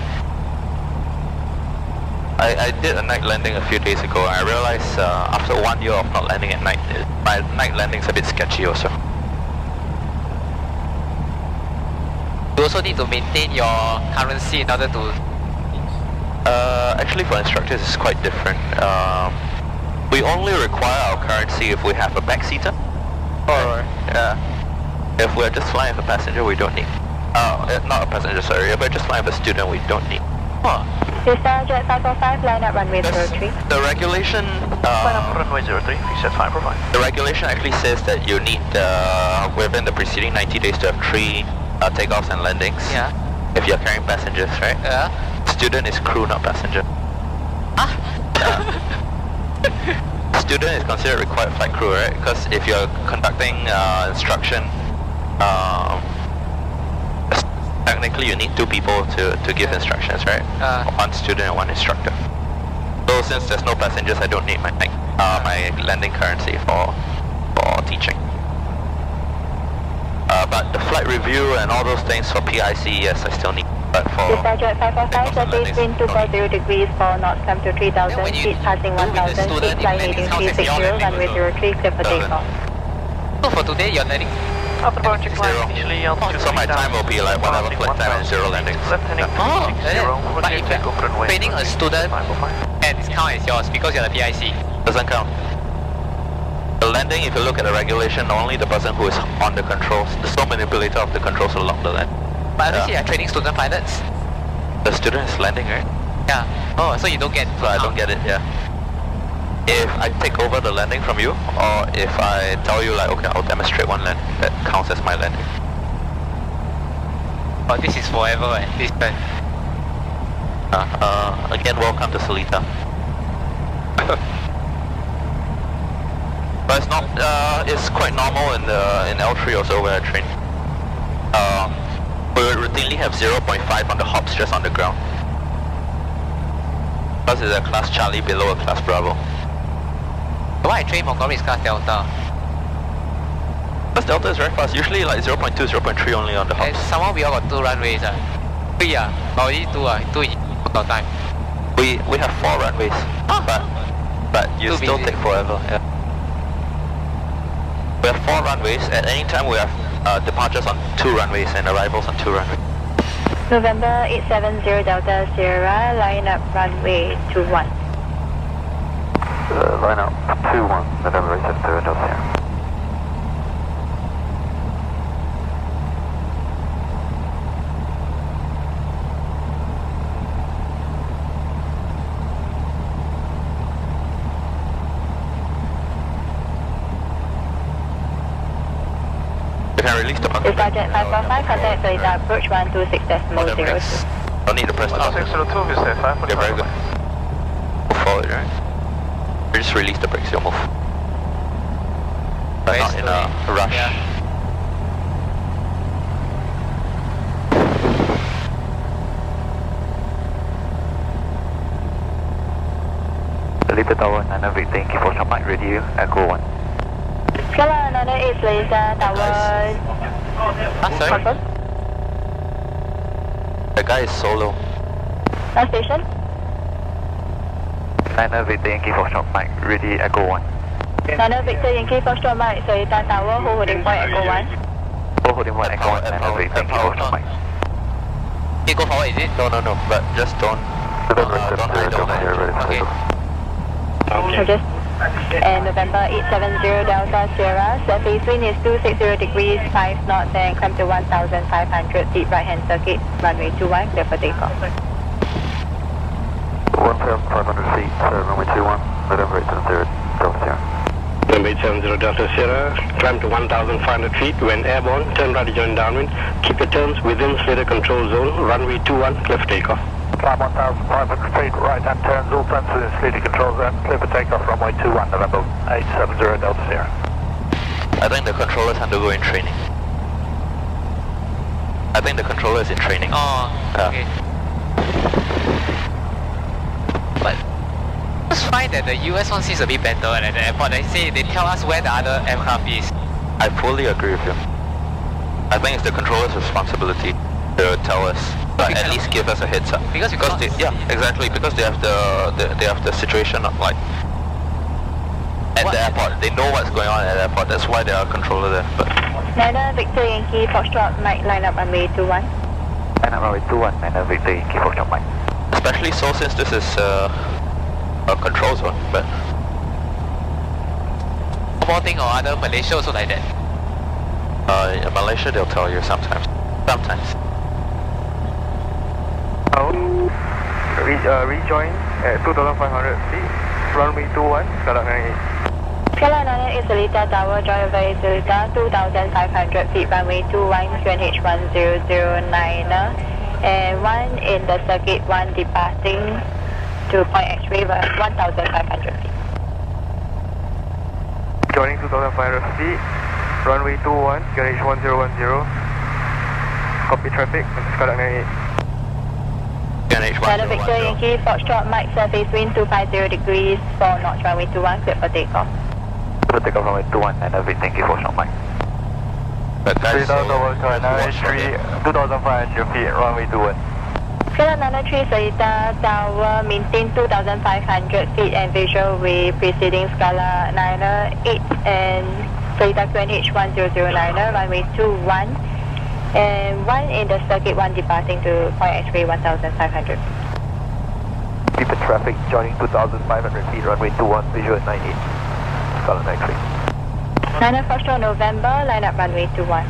I did a night landing a few days ago and I realized after 1 year of not landing at night, my night landing's a bit sketchy also. You also need to maintain your currency in order to... Actually for instructors it's quite different. We only require our currency if we have a backseater. Or, if we're just flying with a passenger, we don't need. Not a passenger, sorry. If we're just flying with a student, we don't need. Star Jet 545, line up runway 03. The regulation... runway 03, you said 545. The regulation actually says that you need, within the preceding 90 days to have 3 takeoffs and landings. Yeah. If you're carrying passengers, right? Yeah. Student is crew, not passenger. Student is considered required flight crew, right? Because if you're conducting instruction, technically you need 2 people to give instructions, right? 1 student and 1 instructor. So since there's no passengers, I don't need my landing currency for teaching. But the flight review and all those things for PIC, yes, I still need. But for Star Jet 545, surface wind 240 degrees, 4 knots, come to 3,000 feet, passing 1,000 feet, flying heading 360, runway 03, clear for takeoff. So for today, you're landing? After departure, climb initially altitude. So my time will be like whatever flight time and 0 landings. Left heading 360, But if takeoff runway. training a student, 545. and it's count as yours because you're the PIC. Doesn't count. The landing, if you look at the regulation, only the person who is on the controls, the sole manipulator of the controls will lock the land. But obviously you're training student pilots. The student is landing, right? Yeah. Oh, so you don't get... So I don't get it, yeah. If I take over the landing from you, or if I tell you like, okay, I'll demonstrate 1 land, that counts as my landing. Oh, this is forever and this time. Again, welcome to Seletar. But it's not, it's quite normal in L3 also where I train. We would routinely have 0.5 on the hops just on the ground. Because it's a class Charlie below a class Bravo. Why I train Montgomery is class Delta? Class Delta is very fast, usually like 0.2, 0.3 only on the hops. And somehow we all got 2 runways. 3 but only 2 in total time. We have 4 runways, but you Too still busy. take forever. Yeah. We have 4 runways. At any time we have departures on 2 runways and arrivals on 2 runways. November 870 Delta Sierra, line up runway 21. Line up 21, November 870 Delta Sierra. You can release the button. Star Jet 545, contact Seletar approach 126.02. Don't need to press the button. 602, you say 545. Okay, very good. Move forward, right? You just release the brakes, you'll move. But not in a rush. Yeah. Seletar Tower, 9 Victor, Key 4 shot mic, ready, Echo 1. Sierra, another 8 Seletar Tower. Sorry? Confirm? The guy is solo. Last station? 9 Victor, Yankee 4 shot mic, ready, Echo 1. Nana Victor Yankee Foxtrot Mike, Seletar Tower, holding point Echo 1. Holding point Echo 1, 9 Victor, Yankee 4 shot mic. You go forward, is it? No, but just don't idle. Okay. So just And November 870 Delta Sierra, surface wind is 260 degrees, 5 knots, and climb to 1,500 feet, right hand circuit, runway 21, clear for takeoff. 1,500 feet, runway 21, November 870 Delta Sierra. November 870 Delta Sierra, climb to 1,500 feet, when airborne, turn right rejoin downwind, keep your turns within Seletar control zone, runway 21, clear for takeoff. Climb 1,500 feet, right hand turns, all turns within Seletar control zone, clear for takeoff, runway 21, November 870 Delta Sierra. I think the controller is undergoing training. I think the controller is in training. Oh, okay. But I just find that the US one seems a bit better at the airport. They tell us where the other aircraft is. I fully agree with you. I think it's the controller's responsibility to tell us, but at least give us a heads up. Because they, yeah, exactly. Because they have the situation of like at the airport. They know what's going on at the airport. That's why there are a controller there. But Niner Victor Yankee Foxtrot Mike, line up runway 21. Line up runway 21, Niner Victor Yankee Foxtrot Mike. especially so since this is a control zone. But one thing or other, Malaysia also like that. in Malaysia they'll tell you sometimes. Rejoin at 2,500 feet, runway 21, Seletar Airport. Seletar is Seletar Tower, join over Seletar, 2,500 feet, runway 21, QNH 1009, and 1 in the circuit, 1 departing to point X-ray, 1,500 feet. Joining 2,500 feet, runway 21, QNH 1010. Copy traffic, Seletar Airport. Niner Victor Yankee Foxtrot Mike, surface wind 250 degrees, 4 knots, runway 21, clear for takeoff. Clear for takeoff, runway 21, Niner Victor Yankee Foxtrot Mike. Seletar Tower, Niner 3, 2,500 feet, runway 21. Seletar Niner 3, Seletar Tower, maintain 2,500 feet and visual with preceding Scala Niner 8 and Seletar QNH 1009, runway 21. And 1 in the circuit, 1 departing to point X-ray, 1,500. Keep the traffic, joining 2,500 feet, runway 21, visual at 98. Scala X-ray. Niner Foxtrot November, line up runway 21.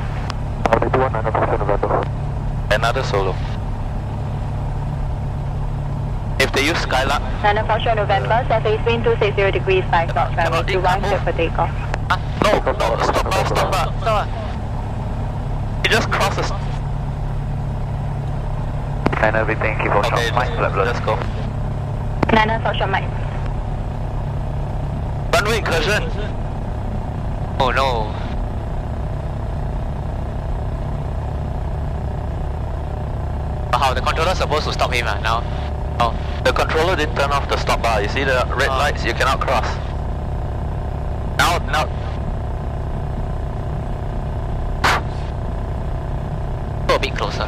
Runway 21, Niner Foxtrot November. another solo. If they use Skylab. Niner Foxtrot November, surface wind 260 degrees, 5 knots, runway 21, clear for takeoff. No, stop. You just cross the... Niner Victor Yankee Foxtrot Mike, let's go. Niner Foxtrot Mike. Runway incursion. Oh no. How the controller's supposed to stop him now? Oh. The controller didn't turn off the stop bar. You see the red lights? You cannot cross. Now. Go a bit closer.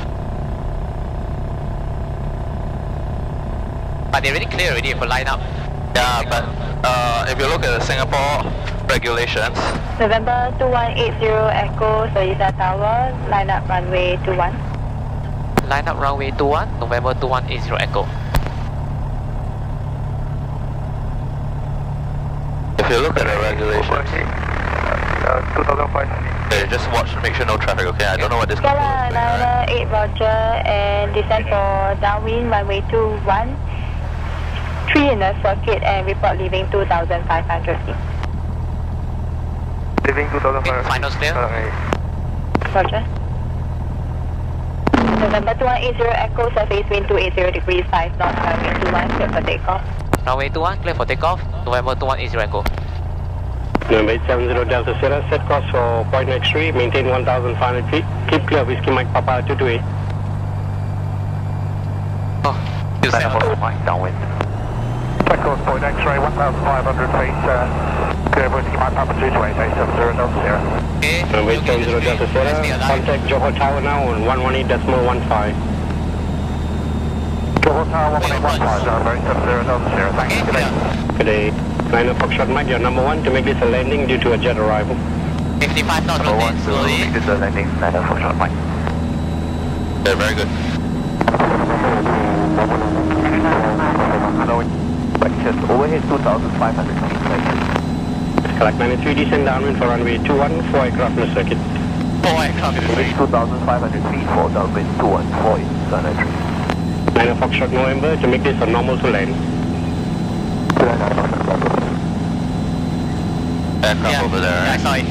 But they're really clear already for line up. Yeah, but if you look at the Singapore regulations. November 2180 Echo, Seletar Tower, line up runway 21. Line up runway 21, November 2180 Echo. If you look at the regulations. 2,500 feet. Okay, just watch, make sure no traffic, okay? I don't know what this controller Scala is doing, right? Niner 8 Roger, and descend for downwind runway 21. 3 in the circuit and report leaving 2,500 feet. Leaving 2,500 feet. Finals clear. Roger. November 2180 Echo, surface wind 280 degrees, 5 knots, runway 21, clear for takeoff. Runway 21, clear for takeoff, November 2180 Echo. November 870 Delta Sierra, set course for point X3, maintain 1,500 feet, keep clear of Whiskey Mike Papa 228. Oh, you Niner Foxtrot Mike, downwind. Check course point X-ray, 1,500 feet, clear of Whiskey Mike Papa 228, 870 Delta Sierra. Okay. November 870 Delta Sierra, contact Johor Tower now on 118.15. Johor Tower 118.15, November 870 Delta Sierra, thanks, good day. Good day. Niner Foxtrot Mike, you're number 1 to make this a landing due to a jet arrival. 55 knots, Number 1 rotate to slowly. make this a landing, Niner Foxtrot Mike. Yeah, very good. Hello. Correction, overhead 2,500 feet, correction. Collect 93, descend downwind for runway 21, 4 aircraft in the circuit. 4 aircraft in the circuit. 2,500 feet for downwind 214 in Seletar. 9 Foxtrot November to make this a normal to land. Aircraft over there, Yeah, I right? saw it.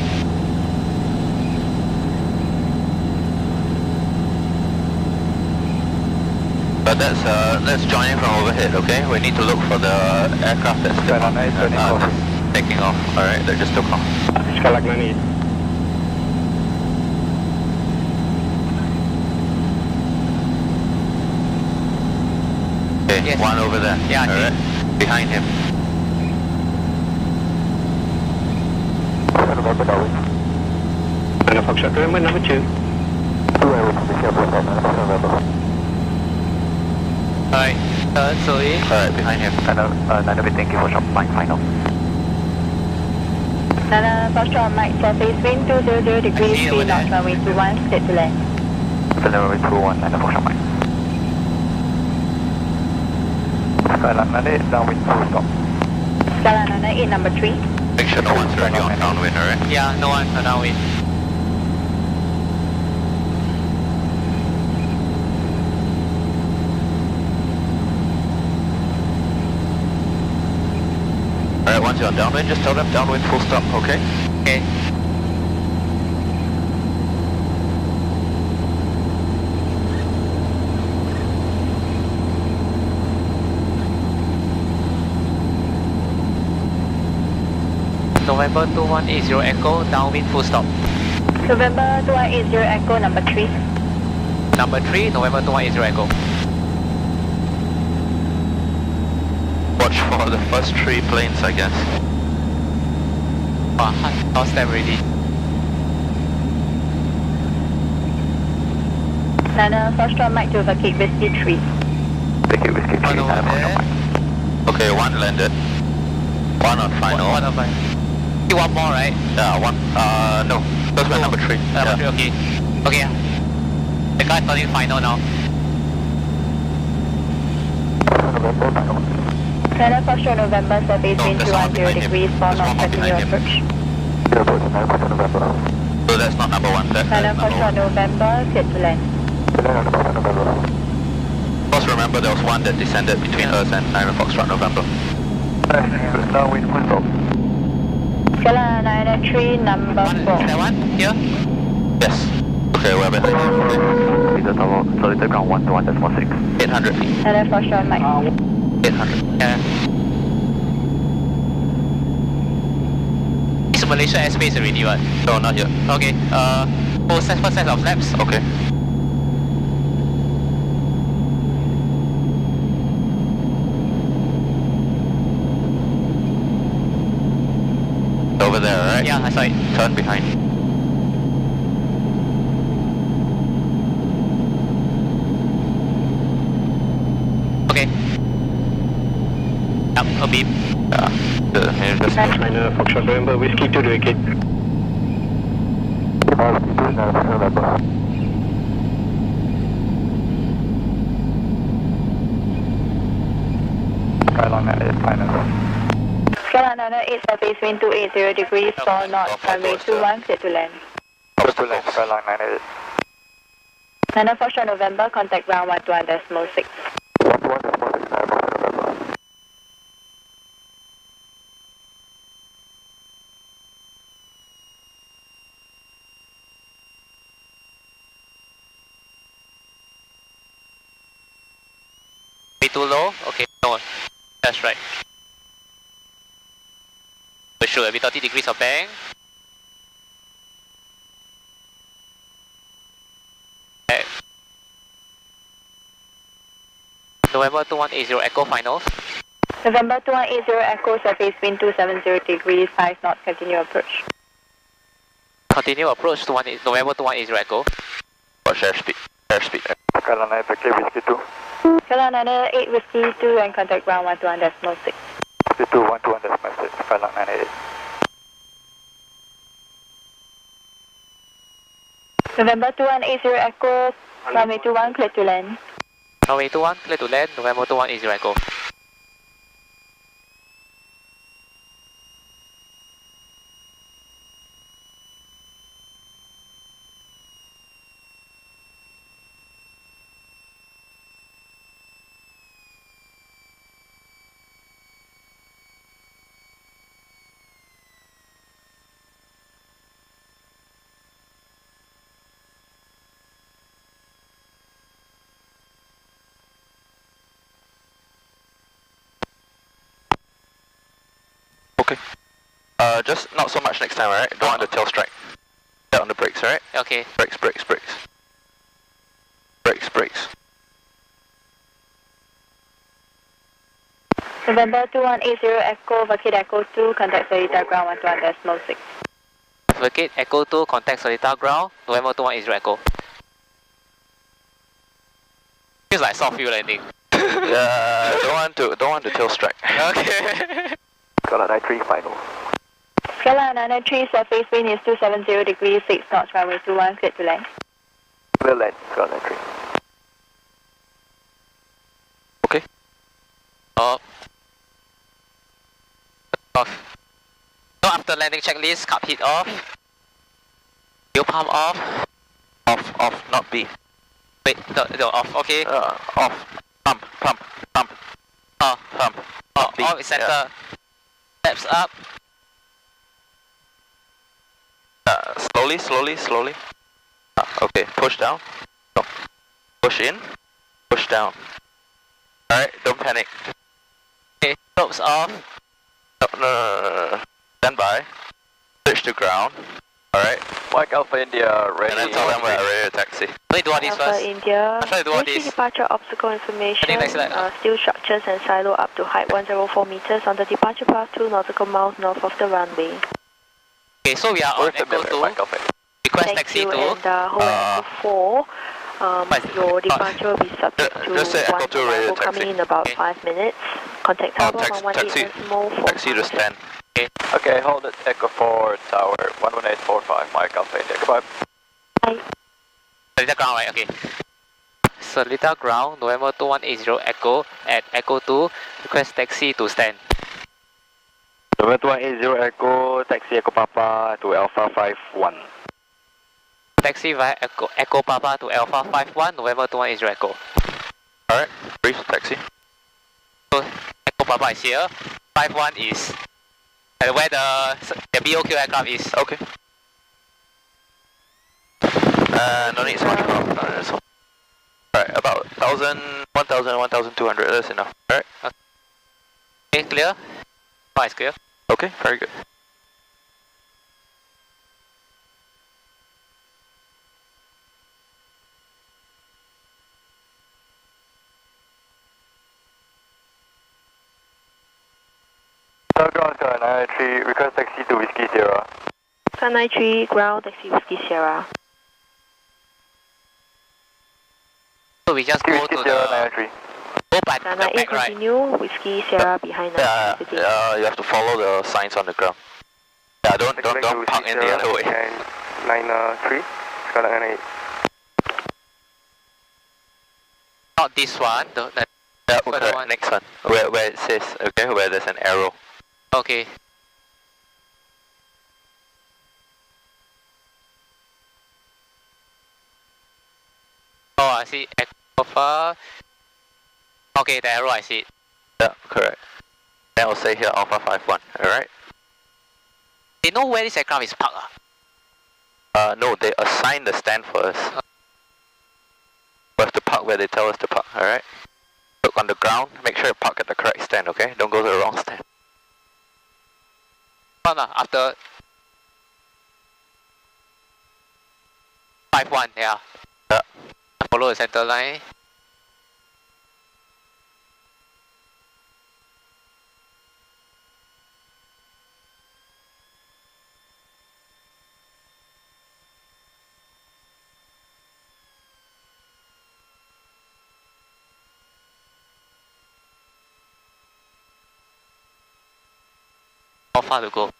But let's join in from overhead, okay? We need to look for the aircraft that's taking off. Alright, they just took off. Skylark 98. Okay, Yes. one over there. Yeah, I see. Alright, behind him. November downwind. 9 Foxtrot November number 2. 2 airways, be careful, November. Alright, turn slowly. Alright, behind him. Nine, thank you for shop line final. Nana Foxtrot Mike, surface wind 200 degrees, I see over 3 knots, there. runway 21, clear to land. Runway 21, 9 for shop line. Skylark 98, downwind full stop. Skylark 98, number 3. Make sure no one's already on downwind, alright? Yeah, no one, so now we. Alright, once you're on downwind, just tell them downwind full stop, okay? Okay. November 2180 Echo, downwind full stop. November 2180 Echo, number 3. Number 3, November 2180 Echo. Watch for the first 3 planes, I guess. Lost them already. Nana Foxtrot Mike to vacate Whiskey 3. Thank you, Whiskey 3, One over 9 for there. shop line. Okay, one landed. One on final. One over. You want more, right? Yeah, one, no. Those were number 3. Number 3, okay. Okay. The guy's turning final now. November final. Nana Foxtrot November, surface No, wind there's one 210 behind him. degrees, 4 There's one knots, more continue behind him. approach. Airport 9 November. So that's not number 1, that's 9 number Foxtrot 1. November, clear to land. 9 November. Just remember there was one that descended between us and 9 Foxtrot November. Downwind full stop. Skylark 93, number 4. That one? Here? Yes. Okay, we're behind him. Peter Tower, Seletar ground 121.6. 800 feet. Nana Foxtrot Mike. 800. Yeah. It's Malaysia airspace already, what? No, not yet. Okay, first set of laps. Okay. Over there, right? Yeah, I saw it. Turn behind. Okay. Up a beam. Yeah. You just 9 Foxtrot November, Whiskey 2 to vacate. November. Skylark 98, final. Skylark 98, surface wind 280 degrees, 4 knots, runway 21, clear to land. Close to land, Skylark 98. Nana Foxtrot November, contact ground 121.6. 121.6, 9 November. Way too low? Okay, no. That's right. For sure, every 30 degrees of bank. Okay. November 2180 Echo finals. November 2180 Echo, surface wind 270 degrees, 5 knots, continue approach. Continue approach to November 2180 Echo. watch airspeed. Airspeed. Skylark 9, Whiskey 2. Skylark 98, Whiskey 2 and contact ground 121.6. Whiskey 2, 121.6, Skylark 98. November 2180 Echo, runway 21, clear to land. Runway 21, clear to land, November 2180 Echo. Okay. Just not so much next time, alright? Don't want the tail strike. Get on the brakes, alright? Okay. Brakes, brakes, brakes. Brakes, brakes. November 2180 Echo, vacate Echo 2, contact Seletar ground 11.6. Vacate Echo 2, contact Seletar ground, November 2180 Echo. Feels like soft fuel landing. Yeah, don't want the tail strike. Okay. Scala 93 final. Scala 993, surface wind is 270 degrees, 6 knots, runway 21, clear to land. Clear land, Scala 93. Okay. Off. Off. So after landing checklist, cup heat off. Fuel pump off. Off, not B. Wait, no, off, okay. Off. Pump. Pump. B. Off is center. Yeah. Steps up. Slowly. Okay, push down. No. Push in. Push down. Alright, don't panic. Okay, ropes off. No. Stand by. Switch to ground. Alright. Mike Alpha India, ready. And then tell them we're ready to taxi. Let me do all this Alpha first. India, I'm trying to do all this. departure obstacle information, I think that's like, steel structures and silo up to height 104 meters on the departure path 2 nautical miles north of the runway. Okay, so we are on Echo 2. Request taxi you, to. and hold Echo 4. Your departure will be subject to just say Echo 2 ready to arrival coming taxi. in about Okay. 5 minutes. Contact tower 118 decimal 4. Taxi to stand. Okay, hold it, Echo 4, tower 11845, Mike Alpha India, goodbye. Bye. Seletar ground, right? Okay. Seletar ground, November 2180 Echo at Echo 2. Request taxi to stand. November 2180 Echo, taxi Echo Papa to Alpha 51. Taxi via Echo Papa to Alpha 51, November 2180 Echo. Alright, brief taxi. So Echo Papa is here. 51 is where the BOQ aircraft is. Okay. No need so much power. Alright, about 1,000, 1,200, that's enough. Alright. Okay, clear? Oh, it's clear. Okay, very good. Ground Scala 93, request taxi to Whiskey Sierra. Scala 93, ground taxi Whiskey Sierra. So we just go Whiskey to Sierra the 93. go by Scala the 98 back, right? continue, Whiskey Sierra behind us. Yeah, you have to follow the signs on the ground. Yeah, don't park in the other way. 93, Scala 98. Not this one. Yeah, further correct. one. Next one. Where it says, okay, where there's an arrow. Okay. Oh, I see. Alpha. Okay, the arrow I see it. Yeah, correct. Then I'll say here Alpha 51, alright? They know where this aircraft is parked. No, they assign the stand for us. We have to park where they tell us to park, alright? Look on the ground, make sure you park at the correct stand, okay? Don't go to the wrong stand. After 51, yeah. Yeah. Follow the center line. How far to go?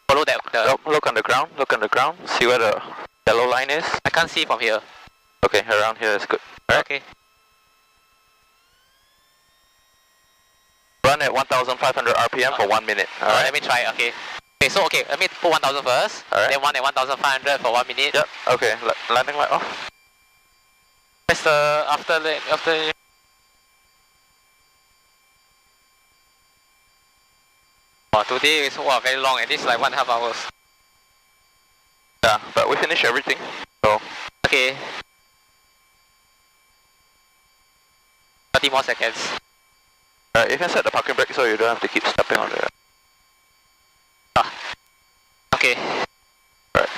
Follow that. Look on the ground, see where the yellow line is. I can't see from here. Okay, around here is good. Alright. Okay. Run at 1,500 RPM for 1 minute. Alright, let Alright? me try. Okay. Okay, let me put 1,000 first. Alright. Then one at 1,500 for 1 minute. Yep, okay, landing light off. That's the after. Oh, today is very long, and this is like 1.5 hours. Yeah, but we finished everything. So, Okay. 30 more seconds. you can set the parking brake so you don't have to keep stepping on it. Okay. Right.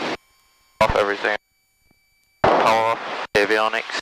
Off everything. Power off avionics.